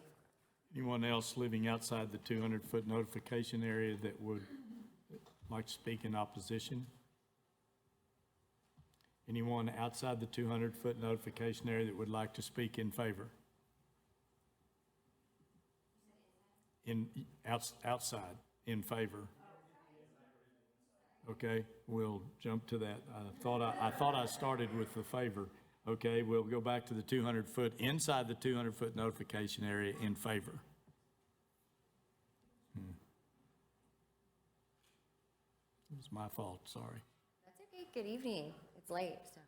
Anyone else living outside the 200-foot notification area that would like to speak in opposition? Anyone outside the 200-foot notification area that would like to speak in favor? Outside, in favor. Okay, we'll jump to that. I thought I started with the favor. Okay, we'll go back to the 200-foot, inside the 200-foot notification area, in favor. It was my fault, sorry. That's okay, good evening. It's late, so.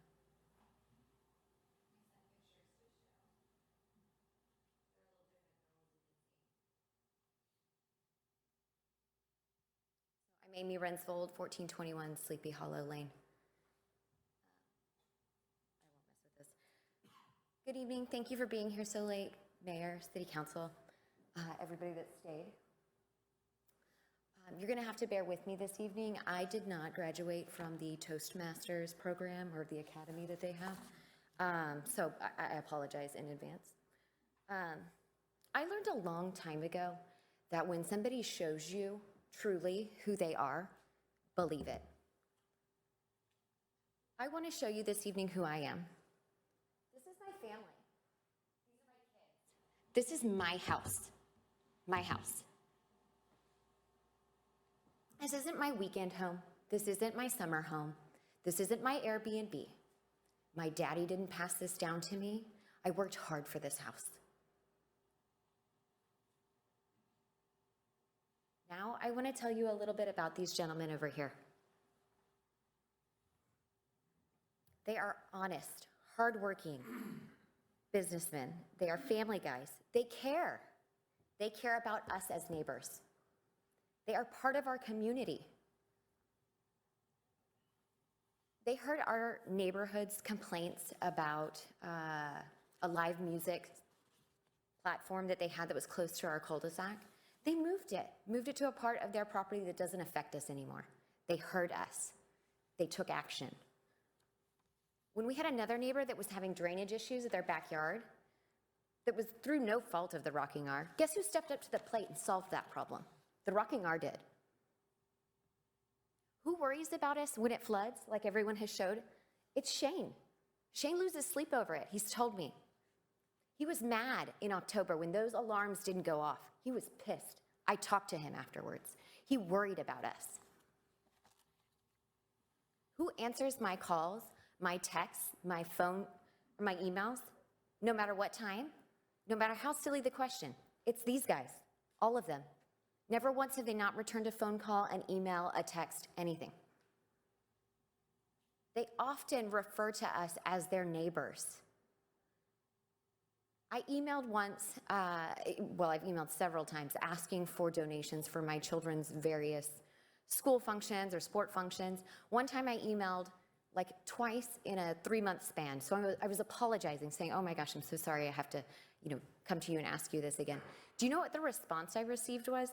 I'm Amy Rensvold, 1421 Sleepy Hollow Lane. I won't mess with this. Good evening, thank you for being here so late, Mayor, City Council, everybody that stayed. You're gonna have to bear with me this evening. I did not graduate from the Toastmasters program or the academy that they have, so I apologize in advance. I learned a long time ago that when somebody shows you truly who they are, believe it. I want to show you this evening who I am. This is my family. These are my kids. This is my house. My house. This isn't my weekend home. This isn't my summer home. This isn't my Airbnb. My daddy didn't pass this down to me. I worked hard for this house. Now I want to tell you a little bit about these gentlemen over here. They are honest, hardworking businessmen. They are family guys. They care. They care about us as neighbors. They are part of our community. They heard our neighborhood's complaints about a live music platform that they had that was close to our cul-de-sac. They moved it to a part of their property that doesn't affect us anymore. They heard us. They took action. When we had another neighbor that was having drainage issues at their backyard, that was through no fault of the Rocking R, guess who stepped up to the plate and solved that problem? The Rocking R did. Who worries about us when it floods, like everyone has showed? It's Shane. Shane loses sleep over it, he's told me. He was mad in October when those alarms didn't go off. He was pissed. I talked to him afterwards. He worried about us. Who answers my calls, my texts, my phone, or my emails, no matter what time, no matter how silly the question? It's these guys, all of them. Never once have they not returned a phone call, an email, a text, anything. They often refer to us as their neighbors. I emailed once, I've emailed several times asking for donations for my children's various school functions or sport functions. One time I emailed like twice in a 3-month span. So I was apologizing, saying, oh my gosh, I'm so sorry I have to, come to you and ask you this again. Do you know what the response I received was?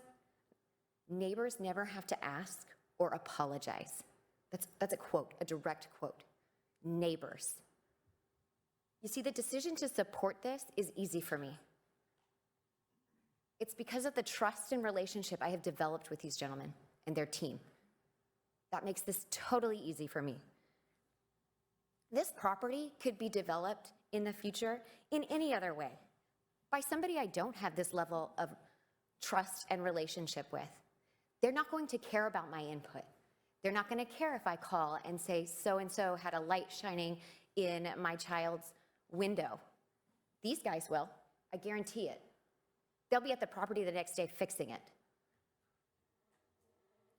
Neighbors never have to ask or apologize. That's a quote, a direct quote. Neighbors. You see, the decision to support this is easy for me. It's because of the trust and relationship I have developed with these gentlemen and their team. That makes this totally easy for me. This property could be developed in the future in any other way by somebody I don't have this level of trust and relationship with. They're not going to care about my input. They're not going to care if I call and say, so-and-so had a light shining in my child's window. These guys will, I guarantee it. They'll be at the property the next day fixing it.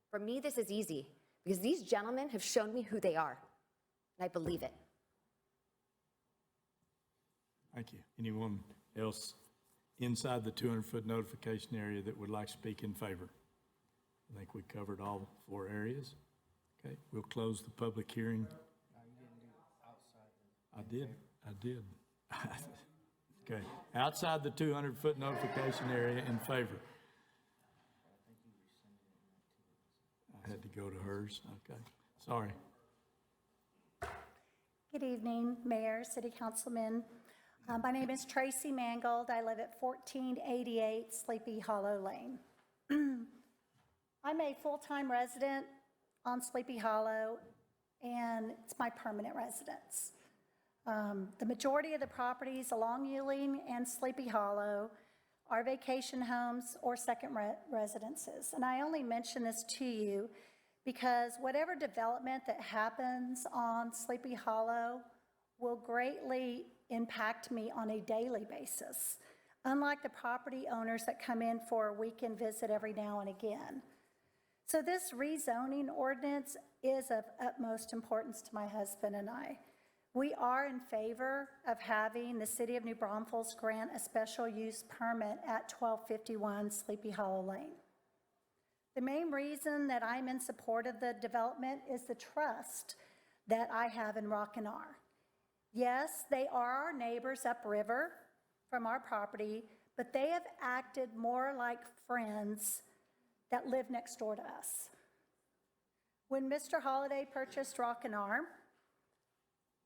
For me, this is easy because these gentlemen have shown me who they are, and I believe it. Thank you. Anyone else inside the 200-foot notification area that would like to speak in favor? I think we covered all 4 areas. Okay, we'll close the public hearing. I did. Okay, outside the 200-foot notification area in favor. I had to go to hers, okay, sorry. Good evening, Mayor, City Councilman. My name is Tracy Mangold. I live at 1488 Sleepy Hollow Lane. I'm a full-time resident on Sleepy Hollow, and it's my permanent residence. The majority of the properties along Ewing and Sleepy Hollow are vacation homes or second residences. And I only mention this to you because whatever development that happens on Sleepy Hollow will greatly impact me on a daily basis, unlike the property owners that come in for a weekend visit every now and again. So this rezoning ordinance is of utmost importance to my husband and I. We are in favor of having the City of New Braunfels grant a special use permit at 1251 Sleepy Hollow Lane. The main reason that I'm in support of the development is the trust that I have in Rock-and-R. Yes, they are our neighbors upriver from our property, but they have acted more like friends that live next door to us. When Mr. Holliday purchased Rock-and-R,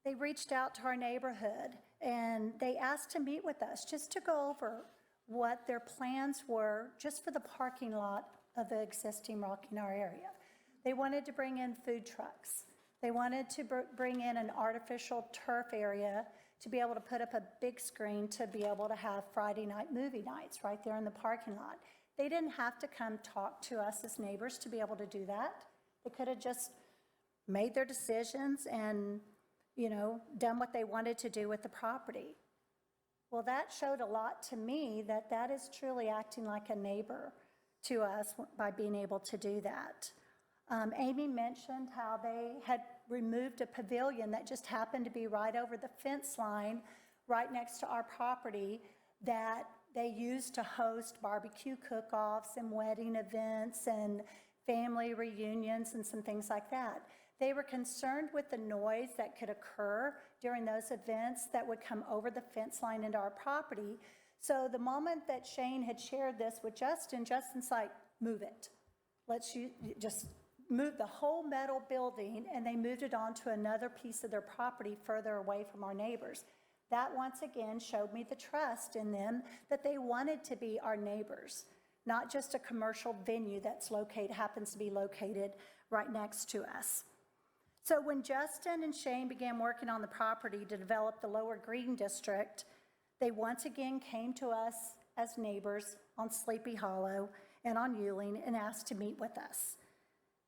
they reached out to our neighborhood and they asked to meet with us just to go over what their plans were just for the parking lot of the existing Rock-and-R area. They wanted to bring in food trucks. They wanted to bring in an artificial turf area to be able to put up a big screen to be able to have Friday night movie nights right there in the parking lot. They didn't have to come talk to us as neighbors to be able to do that. They could have just made their decisions and, done what they wanted to do with the property. Well, that showed a lot to me that that is truly acting like a neighbor to us by being able to do that. Amy mentioned how they had removed a pavilion that just happened to be right over the fence line right next to our property that they used to host barbecue cook-offs and wedding events and family reunions and some things like that. They were concerned with the noise that could occur during those events that would come over the fence line into our property. So the moment that Shane had shared this with Justin's like, move it. Let's just move the whole metal building, and they moved it onto another piece of their property further away from our neighbors. That once again showed me the trust in them that they wanted to be our neighbors, not just a commercial venue that's happens to be located right next to us. So when Justin and Shane began working on the property to develop the Lower Green District, they once again came to us as neighbors on Sleepy Hollow and on Ewing and asked to meet with us.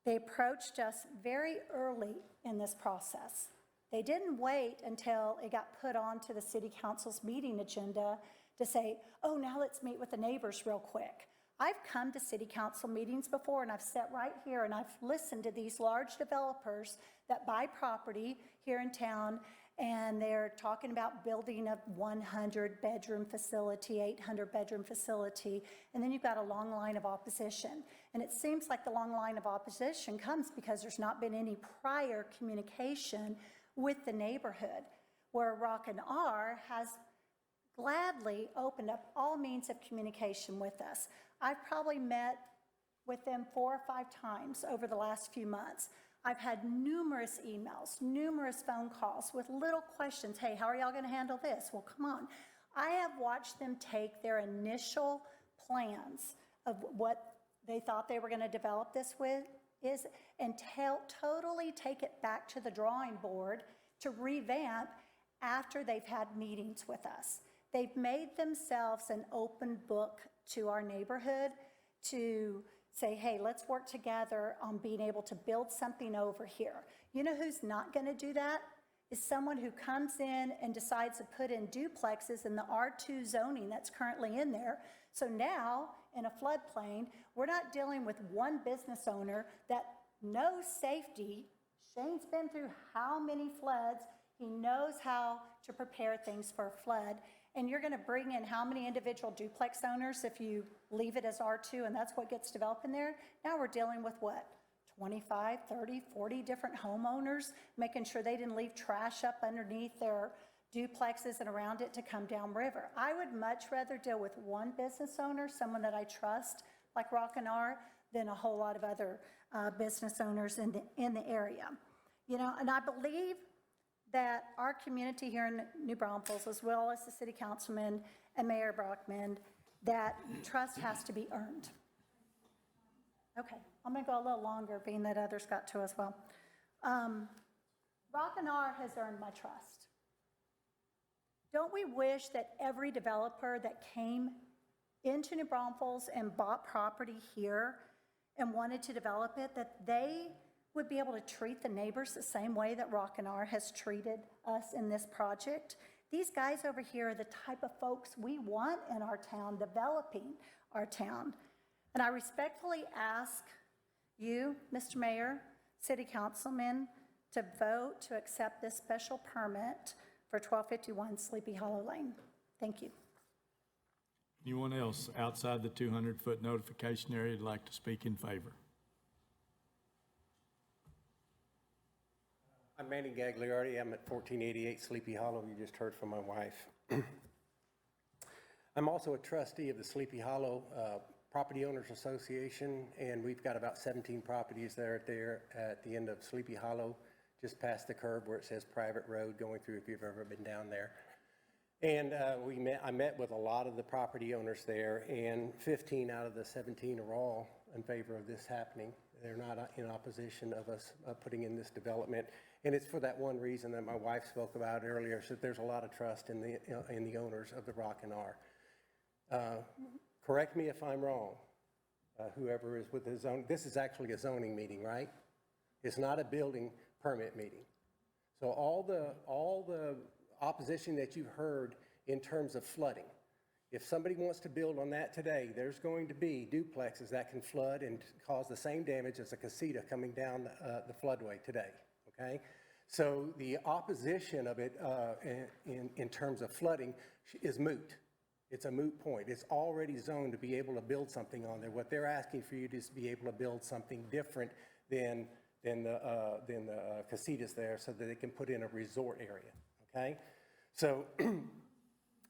They approached us very early in this process. They didn't wait until it got put onto the city council's meeting agenda to say, oh, now let's meet with the neighbors real quick. I've come to city council meetings before, and I've sat right here and I've listened to these large developers that buy property here in town, and they're talking about building a 100-bedroom facility, 800-bedroom facility, and then you've got a long line of opposition. And it seems like the long line of opposition comes because there's not been any prior communication with the neighborhood, where Rock and R has gladly opened up all means of communication with us. I've probably met with them 4 or 5 times over the last few months. I've had numerous emails, numerous phone calls with little questions. Hey, how are y'all going to handle this? Well, come on. I have watched them take their initial plans of what they thought they were going to develop this with and totally take it back to the drawing board to revamp after they've had meetings with us. They've made themselves an open book to our neighborhood to say, hey, let's work together on being able to build something over here. You know who's not going to do that? Is someone who comes in and decides to put in duplexes in the R2 zoning that's currently in there. So now, in a floodplain, we're not dealing with one business owner that knows safety. Shane's been through how many floods? He knows how to prepare things for a flood. And you're going to bring in how many individual duplex owners if you leave it as R2 and that's what gets developed in there? Now we're dealing with what? 25, 30, 40 different homeowners, making sure they didn't leave trash up underneath their duplexes and around it to come downriver. I would much rather deal with one business owner, someone that I trust, like Rock and R, than a whole lot of other business owners in the area. You know, and I believe that our community here in New Braunfels, as well as the city councilman and Mayor Brockman, that trust has to be earned. Okay, I'm gonna go a little longer, being that others got to as well. Rock and R has earned my trust. Don't we wish that every developer that came into New Braunfels and bought property here and wanted to develop it, that they would be able to treat the neighbors the same way that Rock and R has treated us in this project? These guys over here are the type of folks we want in our town, developing our town. And I respectfully ask you, Mr. Mayor, City Councilman, to vote to accept this special permit for 1251 Sleepy Hollow Lane. Thank you. Anyone else outside the 200-foot notification area would like to speak in favor? I'm Manny Gagliardi. I'm at 1488 Sleepy Hollow. You just heard from my wife. I'm also a trustee of the Sleepy Hollow Property Owners Association, and we've got about 17 properties there at the end of Sleepy Hollow, just past the curb where it says private road going through, if you've ever been down there. And I met with a lot of the property owners there, and 15 out of the 17 are all in favor of this happening. They're not in opposition of us putting in this development. And it's for that one reason that my wife spoke about earlier, so that there's a lot of trust in the owners of the Rock and R. Correct me if I'm wrong, whoever is with the zone. This is actually a zoning meeting, right? It's not a building permit meeting. So all the opposition that you heard in terms of flooding, if somebody wants to build on that today, there's going to be duplexes that can flood and cause the same damage as a casita coming down the floodway today, okay? So the opposition of it in terms of flooding is moot. It's a moot point. It's already zoned to be able to build something on there. What they're asking for you is to be able to build something different than the casitas there, so that they can put in a resort area, okay? So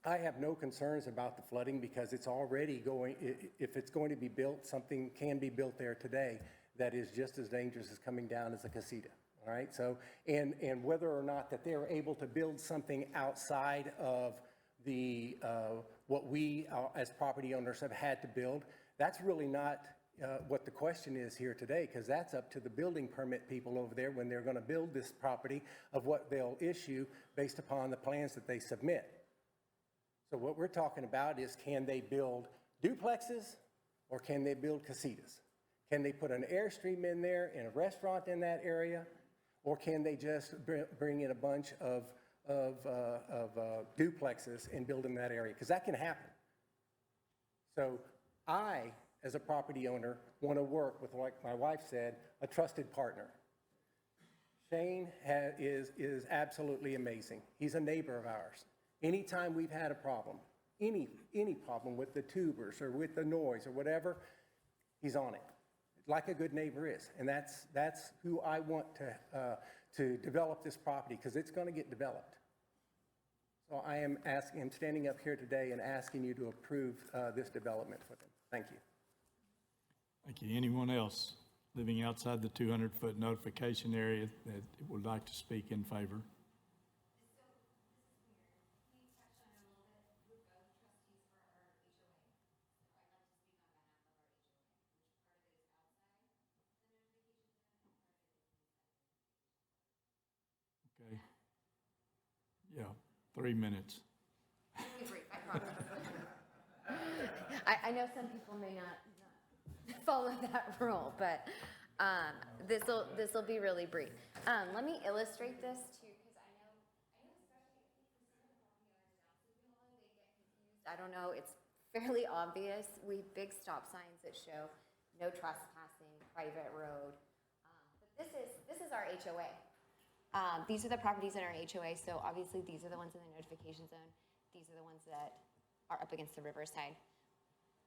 I have no concerns about the flooding, because it's already going, if it's going to be built, something can be built there today that is just as dangerous as coming down as a casita, all right? So, and whether or not that they're able to build something outside of the, what we as property owners have had to build, that's really not what the question is here today, because that's up to the building permit people over there when they're going to build this property, of what they'll issue based upon the plans that they submit. So what we're talking about is, can they build duplexes or can they build casitas? Can they put an Airstream in there and a restaurant in that area? Or can they just bring in a bunch of duplexes and build in that area? Because that can happen. So I, as a property owner, want to work with, like my wife said, a trusted partner. Shane is absolutely amazing. He's a neighbor of ours. Anytime we've had a problem, any problem with the tubers or with the noise or whatever, he's on it, like a good neighbor is. And that's who I want to develop this property, because it's going to get developed. So I'm standing up here today and asking you to approve this development for them. Thank you. Thank you. Anyone else living outside the 200-foot notification area that would like to speak in favor? Okay. Yeah, 3 minutes. I know some people may not follow that rule, but this will be really brief. Let me illustrate this too, because I know especially for some of the property owners down Sleepy Hollow, they get confused. I don't know, it's fairly obvious. We have big stop signs that show no trespassing, private road. But this is our HOA. These are the properties in our HOA, so obviously these are the ones in the notification zone. These are the ones that are up against the riverside.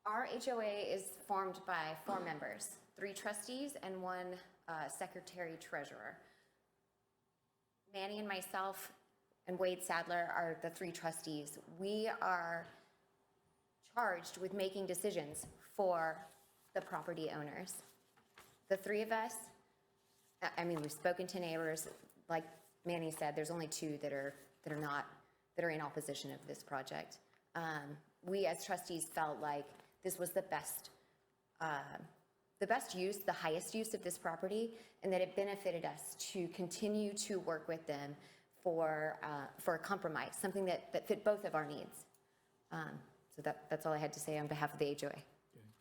Our HOA is formed by 4 members, 3 trustees and 1 secretary treasurer. Manny and myself and Wade Sadler are the 3 trustees. We are charged with making decisions for the property owners. The 3 of us, I mean, we've spoken to neighbors. Like Manny said, there's only 2 that are in opposition of this project. We as trustees felt like this was the best use, the highest use of this property, and that it benefited us to continue to work with them for a compromise, something that fit both of our needs. So that's all I had to say on behalf of the HOA. Okay.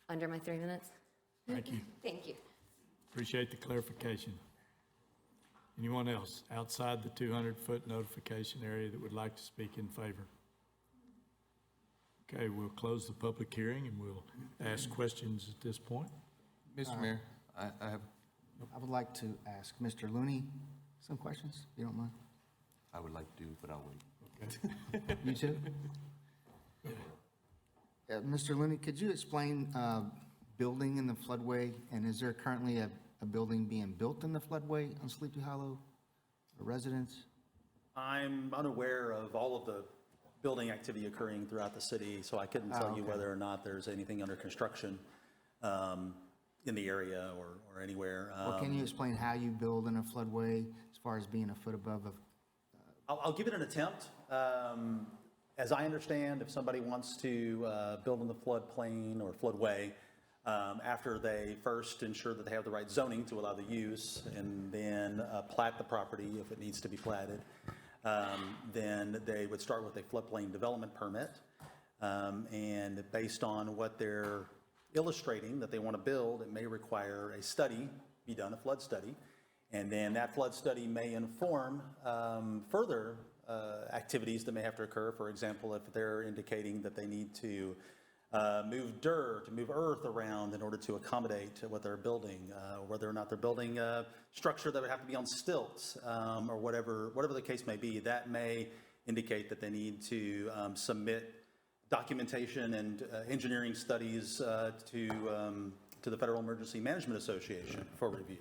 Under my 3 minutes? Thank you. Thank you. Appreciate the clarification. Anyone else outside the 200-foot notification area that would like to speak in favor? Okay, we'll close the public hearing and we'll ask questions at this point. Mr. Mayor, I would like to ask Mr. Looney some questions, if you don't mind. I would like to, but I'll wait. Okay. You too? Mr. Looney, could you explain building in the floodway, and is there currently a building being built in the floodway on Sleepy Hollow, a residence? I'm unaware of all of the building activity occurring throughout the city, so I couldn't tell you whether or not there's anything under construction in the area or anywhere. Well, can you explain how you build in a floodway as far as being a foot above a... I'll give it an attempt. As I understand, if somebody wants to build in the floodplain or floodway, after they first ensure that they have the right zoning to allow the use, and then plat the property if it needs to be platted, then they would start with a floodplain development permit. And based on what they're illustrating that they want to build, it may require a study be done, a flood study. And then that flood study may inform further activities that may have to occur. For example, if they're indicating that they need to move dirt, move earth around in order to accommodate what they're building, whether or not they're building a structure that would have to be on stilts, or whatever the case may be, that may indicate that they need to submit documentation and engineering studies to the Federal Emergency Management Association for review.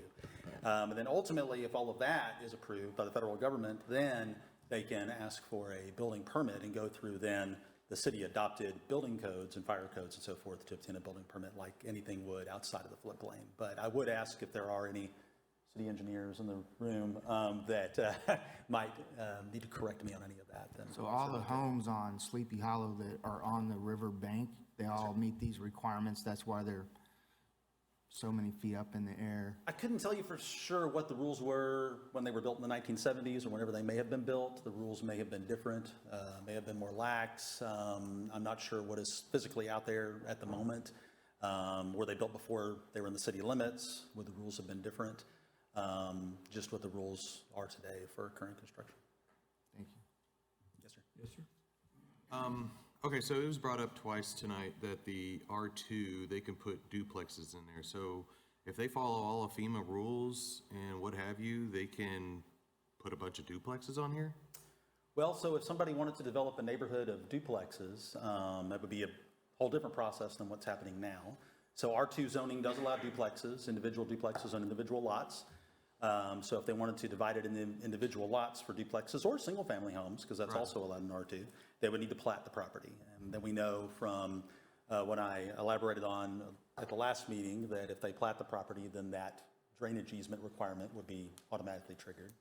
And then ultimately, if all of that is approved by the federal government, then they can ask for a building permit and go through then the city-adopted building codes and fire codes and so forth to obtain a building permit like anything would outside of the floodplain. But I would ask if there are any city engineers in the room that might need to correct me on any of that. Then So all the homes on Sleepy Hollow that are on the river bank, they all meet these requirements? That's why they're so many feet up in the air? I couldn't tell you for sure what the rules were when they were built in the 1970s or whenever they may have been built. The rules may have been different, may have been more lax. I'm not sure what is physically out there at the moment. Were they built before they were in the city limits? Would the rules have been different? Just what the rules are today for current construction. Thank you. Yes, sir. Yes, sir. Okay, so it was brought up twice tonight that the R2, they can put duplexes in there. So if they follow all of FEMA rules and what have you, they can put a bunch of duplexes on here? Well, so if somebody wanted to develop a neighborhood of duplexes, that would be a whole different process than what's happening now. So R2 zoning does allow duplexes, individual duplexes on individual lots. So if they wanted to divide it into individual lots for duplexes or single-family homes, because that's also allowed in R2, they would need to plat the property. And then we know from what I elaborated on at the last meeting that if they plat the property, then that drainage easement requirement would be automatically triggered.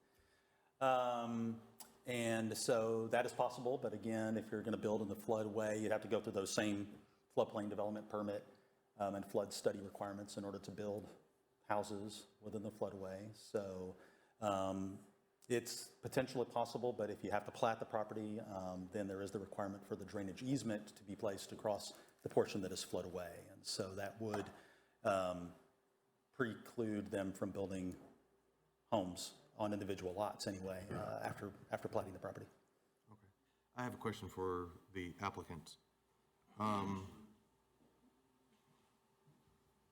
And so that is possible, but again, if you're going to build in the floodway, you'd have to go through those same floodplain development permit and flood study requirements in order to build houses within the floodway. So it's potentially possible, but if you have to plat the property, then there is the requirement for the drainage easement to be placed across the portion that is floodway. And so that would preclude them from building homes on individual lots anyway, after platting the property. Okay. I have a question for the applicant.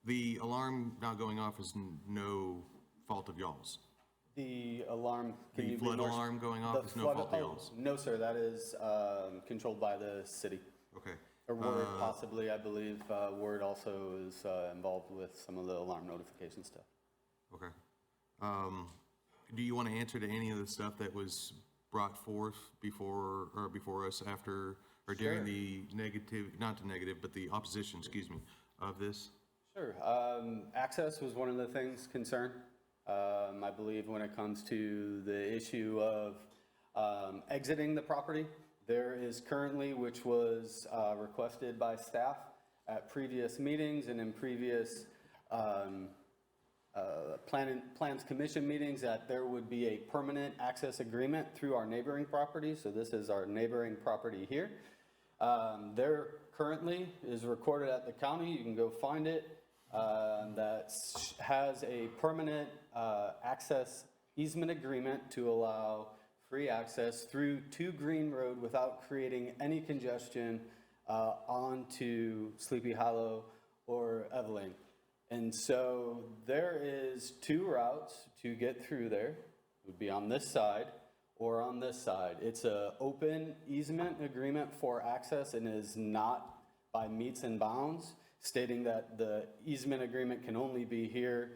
The alarm not going off is no fault of y'all's. The alarm, The flood alarm going off is no fault of y'all's. No, sir, that is controlled by the city. Okay. Or Word possibly, I believe. Word also is involved with some of the alarm notification stuff. Okay. Do you want to answer to any of the stuff that was brought forth before us after, or during the negative, not the negative, but the opposition, excuse me, of this? Sure. Access was one of the things concerned. I believe when it comes to the issue of exiting the property, there is currently, which was requested by staff at previous meetings and in previous Plans Commission meetings, that there would be a permanent access agreement through our neighboring property. So this is our neighboring property here. There currently is recorded at the county, you can go find it, that has a permanent access easement agreement to allow free access through to Green Road without creating any congestion onto Sleepy Hollow or Evelyn. And so there is two routes to get through there. It would be on this side or on this side. It's an open easement agreement for access and is not by meets and bounds, stating that the easement agreement can only be here.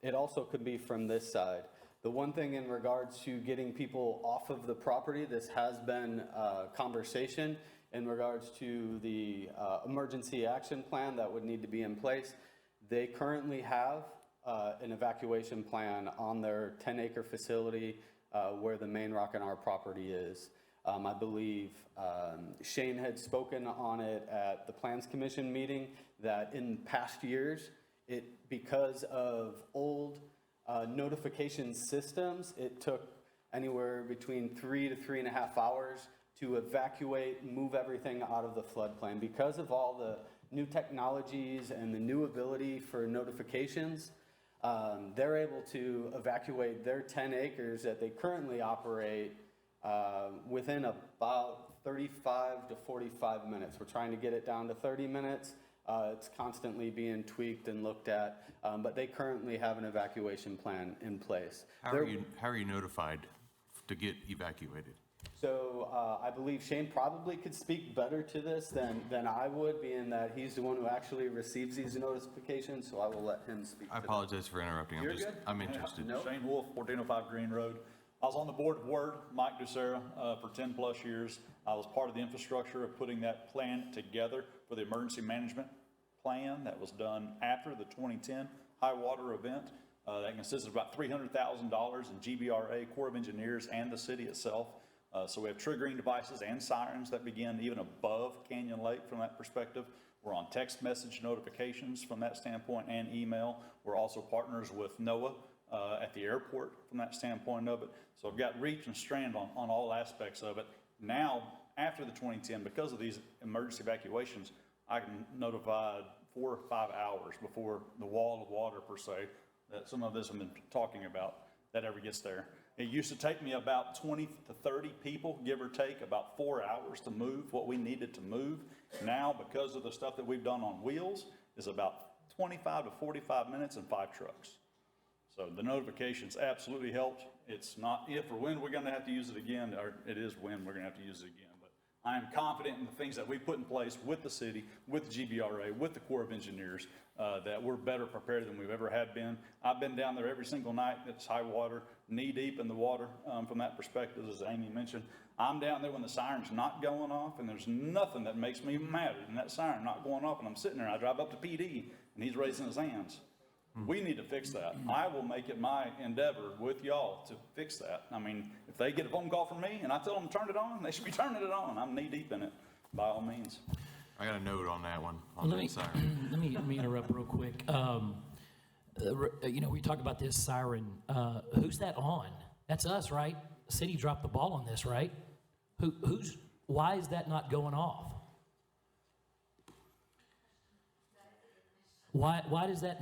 It also could be from this side. The one thing in regards to getting people off of the property, this has been a conversation in regards to the emergency action plan that would need to be in place. They currently have an evacuation plan on their 10-acre facility where the main rock in our property is. I believe Shane had spoken on it at the Plans Commission meeting that in past years, because of old notification systems, it took anywhere between 3 to 3.5 hours to evacuate, move everything out of the floodplain. Because of all the new technologies and the new ability for notifications, they're able to evacuate their 10 acres that they currently operate within about 35 to 45 minutes. We're trying to get it down to 30 minutes. It's constantly being tweaked and looked at, but they currently have an evacuation plan in place. How are you notified to get evacuated? So I believe Shane probably could speak better to this than I would, being that he's the one who actually receives these notifications, so I will let him speak. I apologize for interrupting. You're good. I'm interested. Shane Wolf, 1405 Green Road. I was on the board of Word, Mike Ducera, for 10 plus years. I was part of the infrastructure of putting that plan together for the emergency management plan that was done after the 2010 high water event. That consisted of about $300,000 in GBRA, Corps of Engineers, and the city itself. So we have triggering devices and sirens that begin even above Canyon Lake from that perspective. We're on text message notifications from that standpoint and email. We're also partners with NOAA at the airport from that standpoint of it. So I've got reach and strand on all aspects of it. Now, after the 2010, because of these emergency evacuations, I can notify 4 or 5 hours before the wall of water per se, that some of us have been talking about, that ever gets there. It used to take me about 20 to 30 people, give or take, about 4 hours to move what we needed to move. Now, because of the stuff that we've done on wheels, is about 25 to 45 minutes and 5 trucks. So the notifications absolutely helped. It's not if or when we're going to have to use it again, or it is when we're going to have to use it again. But I am confident in the things that we've put in place with the city, with the GBRA, with the Corps of Engineers, that we're better prepared than we've ever had been. I've been down there every single night. It's high water, knee deep in the water from that perspective, as Amy mentioned. I'm down there when the siren's not going off, and there's nothing that makes me madder than that siren not going off, and I'm sitting there, and I drive up to PD, and he's raising his hands. We need to fix that. I will make it my endeavor with y'all to fix that. I mean, if they get a phone call from me and I tell them to turn it on, they should be turning it on. I'm knee deep in it, by all means. I got a note on that one, Let me interrupt real quick. We talked about this siren. Who's that on? That's us, right? The city dropped the ball on this, right? Why is that not going off? Why does it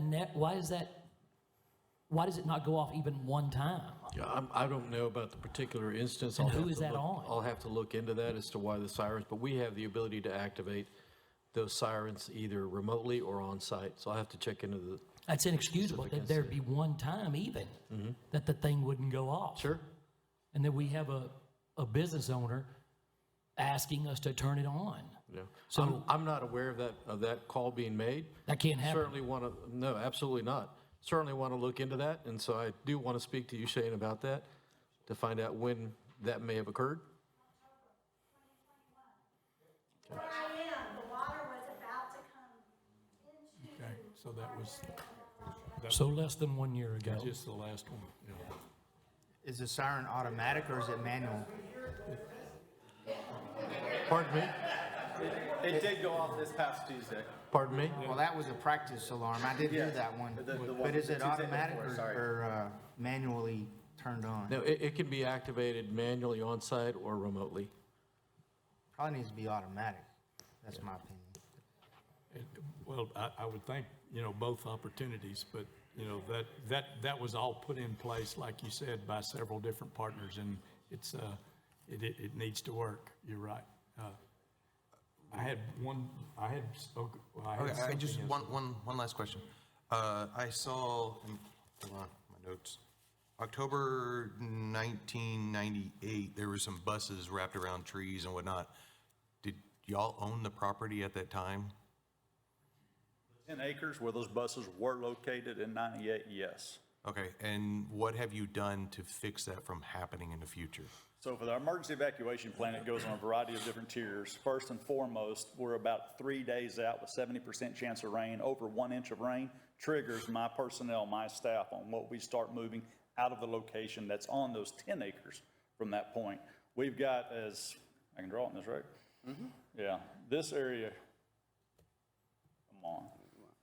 not go off even one time? Yeah, I don't know about the particular instance. And who is that on? I'll have to look into that as to why the sirens, but we have the ability to activate those sirens either remotely or on site. So I'll have to check into the. That's inexcusable that there'd be one time even that the thing wouldn't go off. Sure. And then we have a business owner asking us to turn it on. Yeah. So I'm not aware of that call being made. That can't happen. Certainly want to, no, absolutely not. Certainly want to look into that. And so I do want to speak to you, Shane, about that to find out when that may have occurred. Where I am, the water was about to come into. Okay, so that was. So less than 1 year ago. Just the last one. Yeah. Is the siren automatic or is it manual? Pardon me? It did go off this past Tuesday. Pardon me? Well, that was a practice alarm. I did hear that one. But is it automatic or manually turned on? No, it can be activated manually on site or remotely. Probably needs to be automatic. That's my opinion. Well, I would think, both opportunities, but, that was all put in place, like you said, by several different partners, and it's, it needs to work. You're right. I just one last question. I saw, hold on, my notes. October 1998, there were some buses wrapped around trees and whatnot. Did y'all own the property at that time? 10 acres where those buses were located in 98, yes. Okay, and what have you done to fix that from happening in the future? So for the emergency evacuation plan, it goes on a variety of different tiers. First and foremost, we're about 3 days out with 70% chance of rain. Over 1 inch of rain triggers my personnel, my staff, on what we start moving out of the location that's on those 10 acres from that point. We've got, as I can draw on this, right? Yeah, this area, come on.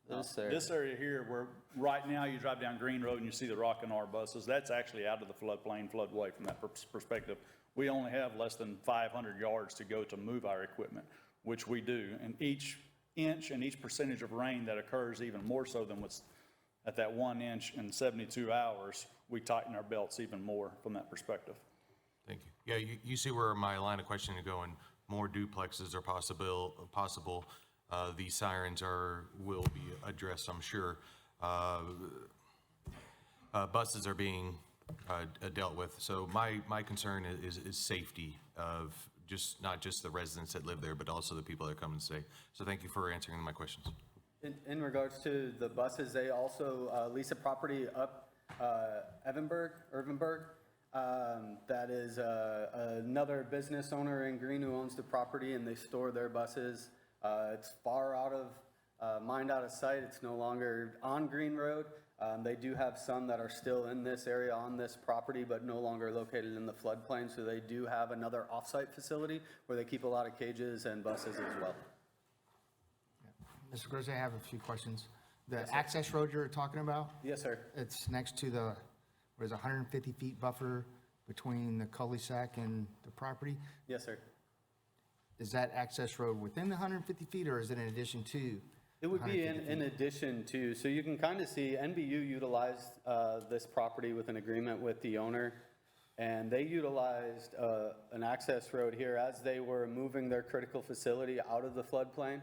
This area here, where right now you drive down Green Road and you see the Rock and R buses, that's actually out of the floodplain, floodway from that perspective. We only have less than 500 yards to go to move our equipment, which we do. And each inch and each percentage of rain that occurs, even more so than what's at that 1 inch in 72 hours, we tighten our belts even more from that perspective. Thank you. Yeah, you see where my line of questioning is going. More duplexes are possible. These sirens will be addressed, I'm sure. Buses are being dealt with. So my concern is safety of not just the residents that live there, but also the people that come and stay. So thank you for answering my questions. In regards to the buses, they also lease a property up Irvinburg. That is another business owner in Green who owns the property, and they store their buses. It's far out of mind, out of sight. It's no longer on Green Road. They do have some that are still in this area on this property, but no longer located in the floodplain. So they do have another off-site facility where they keep a lot of cages and buses as well. Mr. Gross, I have a few questions. The access road you're talking about? Yes, sir. It's next to there's a 150 feet buffer between the cul-de-sac and the property? Yes, sir. Is that access road within the 150 feet or is it in addition to It would be 150 in addition to, so you can kind of see NBU utilized this property with an agreement with the owner, and they utilized an access road here as they were moving their critical facility out of the floodplain.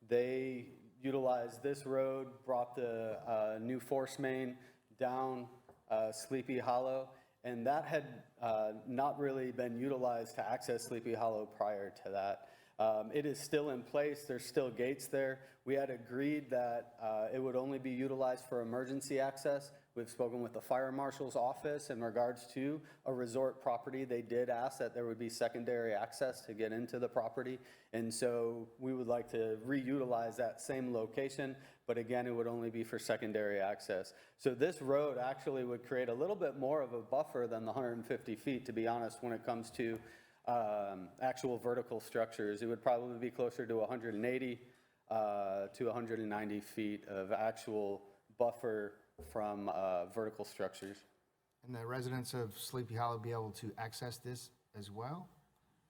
They utilized this road, brought the new force main down Sleepy Hollow, and that had not really been utilized to access Sleepy Hollow prior to that. It is still in place. There's still gates there. We had agreed that it would only be utilized for emergency access. We've spoken with the fire marshal's office in regards to a resort property. They did ask that there would be secondary access to get into the property. And so we would like to reutilize that same location, but again, it would only be for secondary access. So this road actually would create a little bit more of a buffer than the 150 feet, to be honest, when it comes to actual vertical structures. It would probably be closer to 180 to 190 feet of actual buffer from vertical structures. And the residents of Sleepy Hollow be able to access this as well?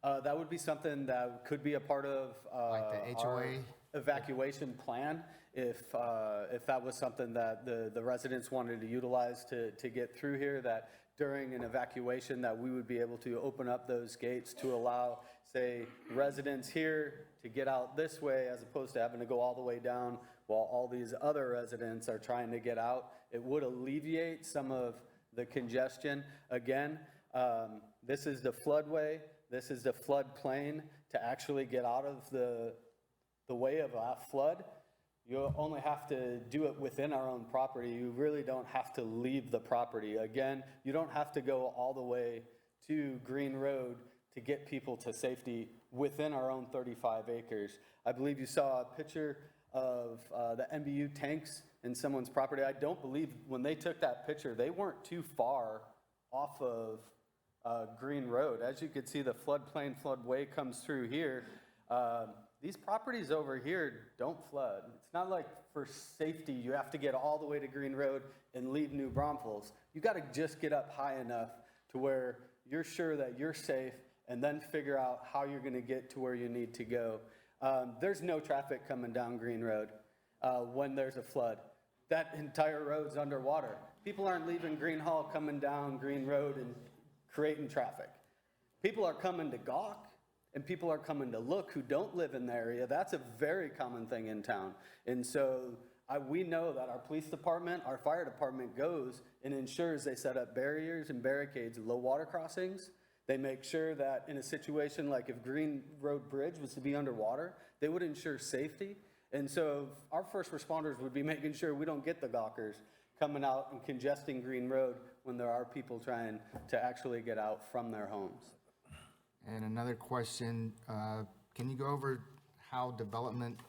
That would be something that could be a part of Like the HOA? our evacuation plan, if that was something that the residents wanted to utilize to get through here, that during an evacuation that we would be able to open up those gates to allow, say, residents here to get out this way as opposed to having to go all the way down while all these other residents are trying to get out. It would alleviate some of the congestion. Again, this is the floodway, this is the floodplain. To actually get out of the way of a flood, you only have to do it within our own property. You really don't have to leave the property. Again, you don't have to go all the way to Green Road to get people to safety within our own 35 acres. I believe you saw a picture of the MBU tanks in someone's property. I don't believe when they took that picture, they weren't too far off of Green Road. As you can see, the floodplain floodway comes through here. These properties over here don't flood. It's not like for safety you have to get all the way to Green Road and leave New Braunfels. You got to just get up high enough to where you're sure that you're safe and then figure out how you're going to get to where you need to go. There's no traffic coming down Green Road when there's a flood. That entire road's underwater. People aren't leaving Green Hall coming down Green Road and creating traffic. People are coming to gawk, and people are coming to look who don't live in the area. That's a very common thing in town. And so we know that our police department, our fire department goes and ensures they set up barriers and barricades, low water crossings. They make sure that in a situation like if Green Road Bridge was to be underwater, they would ensure safety. And so our first responders would be making sure we don't get the gawkers coming out and congesting Green Road when there are people trying to actually get out from their homes. And another question, can you go over how development,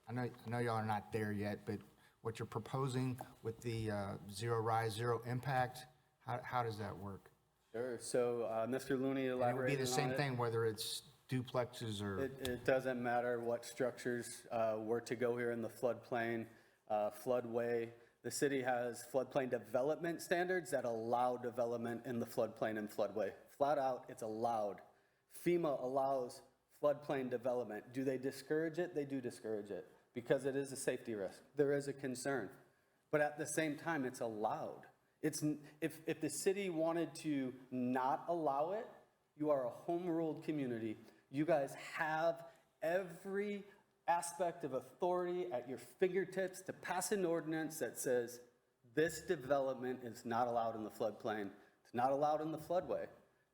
I know y'all are not there yet, but what you're proposing with the zero rise, zero impact, how does that work? Sure. So Mr. Looney elaborated on it. It would be the same thing whether it's duplexes or... It doesn't matter what structures were to go here in the floodplain, floodway. The city has floodplain development standards that allow development in the floodplain and floodway. Flat out, it's allowed. FEMA allows floodplain development. Do they discourage it? They do discourage it because it is a safety risk. There is a concern. But at the same time, it's allowed. If the city wanted to not allow it, you are a home-ruled community. You guys have every aspect of authority at your fingertips to pass an ordinance that says this development is not allowed in the floodplain. It's not allowed in the floodway.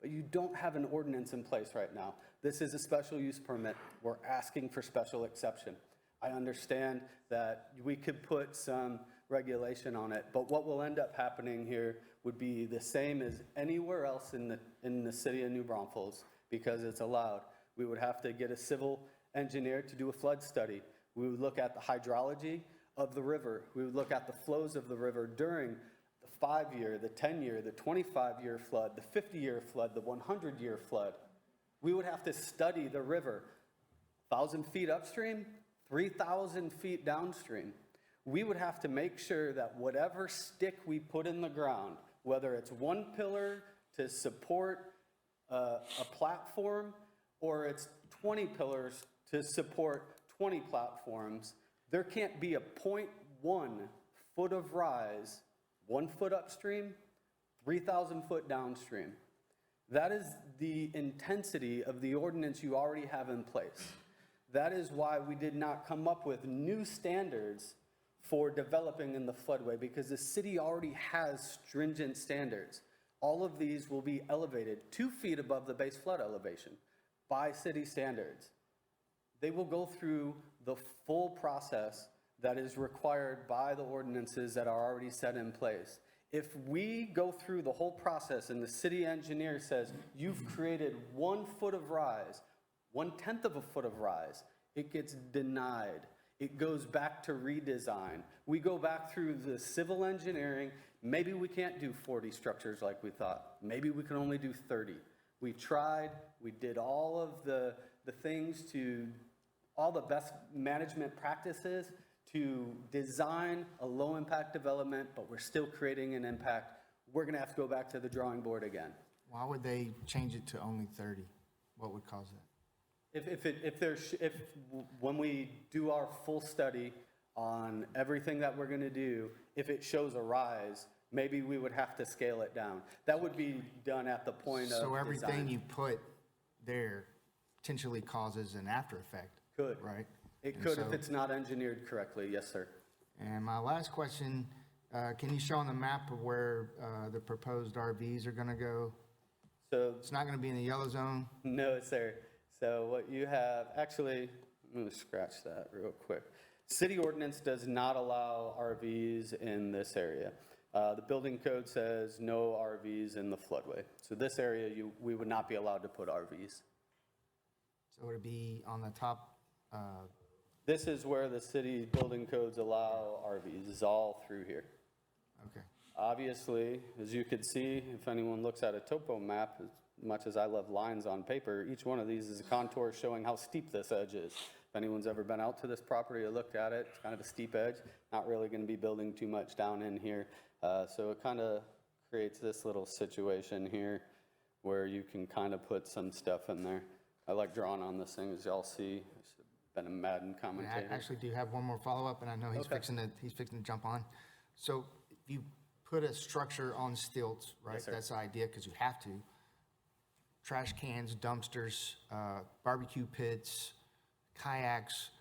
But you don't have an ordinance in place right now. This is a special use permit. We're asking for special exception. I understand that we could put some regulation on it, but what will end up happening here would be the same as anywhere else in the city of New Braunfels because it's allowed. We would have to get a civil engineer to do a flood study. We would look at the hydrology of the river. We would look at the flows of the river during the 5-year, the 10-year, the 25-year flood, the 50-year flood, the 100-year flood. We would have to study the river 1,000 feet upstream, 3,000 feet downstream. We would have to make sure that whatever stick we put in the ground, whether it's one pillar to support a platform or it's 20 pillars to support 20 platforms, There can't be a 0.1 foot of rise, 1 foot upstream, 3,000 foot downstream. That is the intensity of the ordinance you already have in place. That is why we did not come up with new standards for developing in the floodway, because the city already has stringent standards. All of these will be elevated 2 feet above the base flood elevation by city standards. They will go through the full process that is required by the ordinances that are already set in place. If we go through the whole process and the city engineer says, you've created 1 foot of rise, 1/10 of a foot of rise, it gets denied. It goes back to redesign. We go back through the civil engineering. Maybe we can't do 40 structures like we thought. Maybe we can only do 30. We tried, we did all of the things to, all the best management practices to design a low-impact development, but we're still creating an impact. We're gonna have to go back to the drawing board again. Why would they change it to only 30? What would cause that? When we do our full study on everything that we're gonna do, if it shows a rise, maybe we would have to scale it down. That would be done at the point of So everything design. you put there potentially causes an after effect? Could. Right? It And could if so- it's not engineered correctly, yes, sir. And my last question, can you show on the map of where the proposed RVs are going to go? So It's not going to be in the yellow zone? no, sir. So what you have, actually, I'm going to scratch that real quick. City ordinance does not allow RVs in this area. The building code says no RVs in the floodway. So this area, we would not be allowed to put RVs. So would it be on the top? This is where the city building codes allow RVs, is all through here. Okay. Obviously, as you could see, if anyone looks at a topo map, as much as I love lines on paper, each one of these is a contour showing how steep this edge is. If anyone's ever been out to this property or looked at it, it's kind of a steep edge. Not really going to be building too much down in here. So it kind of creates this little situation here where you can kind of put some stuff in there. I like drawing on this thing, as y'all see. I've been a Madden I commentator. actually do have one more follow-up, and I know he's Okay. fixing to jump on. So you put a structure on stilts, right? Yes, sir. That's the idea, because you have to. Trash cans, dumpsters, barbecue pits, kayaks,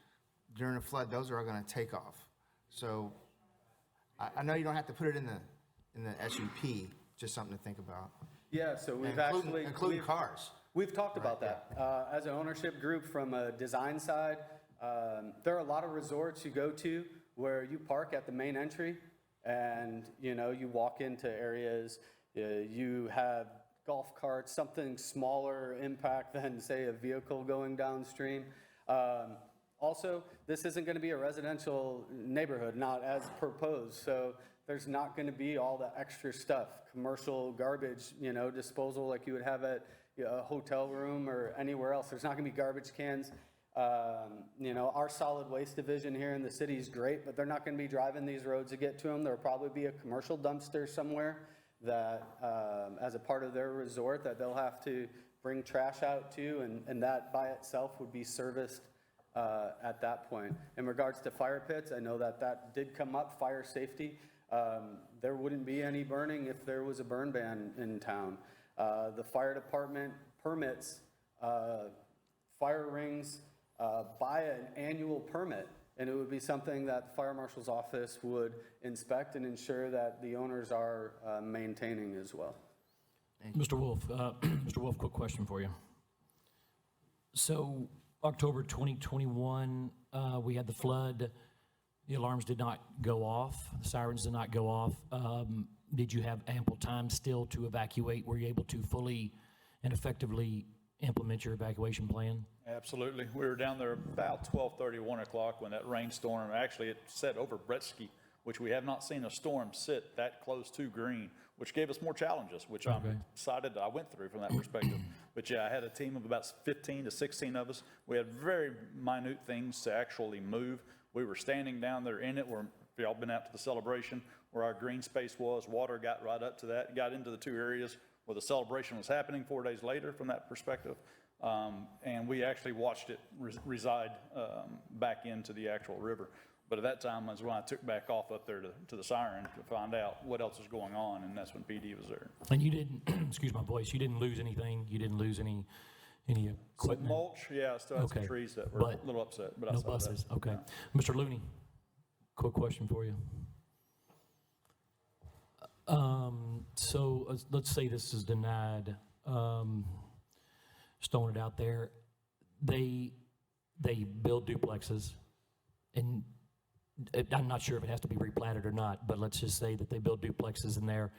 during a flood, those are all going to take off. So I know you don't have to put it in the SUP, just something to think about. Yeah, so we've Including actually. cars. We've talked about that. As an ownership group from a design side, there are a lot of resorts you go to where you park at the main entry and, you walk into areas, you have golf carts, something smaller impact than, say, a vehicle going downstream. Also, this isn't going to be a residential neighborhood, not as proposed. So there's not going to be all the extra stuff, commercial garbage, disposal like you would have at a hotel room or anywhere else. There's not going to be garbage cans. Our solid waste division here in the city is great, but they're not going to be driving these roads to get to them. There'll probably be a commercial dumpster somewhere that, as a part of their resort, that they'll have to bring trash out to, and that by itself would be serviced at that point. In regards to fire pits, I know that did come up, fire safety. There wouldn't be any burning if there was a burn ban in town. The fire department permits fire rings by an annual permit, and it would be something that the fire marshal's office would inspect and ensure that the owners are maintaining as well. Mr. Wolf, Mr. Wolf, quick question for you. So October 2021, we had the flood. The alarms did not go off. The sirens did not go off. Did you have ample time still to evacuate? Were you able to fully and effectively implement your evacuation plan? Absolutely. We were down there about 12:30, 1 o'clock when that rainstorm, actually it set over Bretsky, which we have not seen a storm sit that close to Green, which gave us more challenges, which I'm excited that I went through from that perspective. But yeah, I had a team of about 15 to 16 of us. We had very minute things to actually move. We were standing down there in it, where if y'all been out to the celebration, where our green space was, water got right up to that, got into the two areas where the celebration was happening 4 days later from that perspective. And we actually watched it reside back into the actual river. But at that time was when I took back off up there to the siren to find out what else was going on, and that's when PD was there. And you didn't, excuse my voice, you didn't lose anything? You didn't lose any Some equipment? mulch, yeah, I still had some Okay. trees that were a But little upset, but No outside of that, buses, okay. no. Mr. Looney, quick question for you. So let's say this is denied, just throwing it out there. They build duplexes, and I'm not sure if it has to be replatted or not, but let's just say that they build duplexes in there.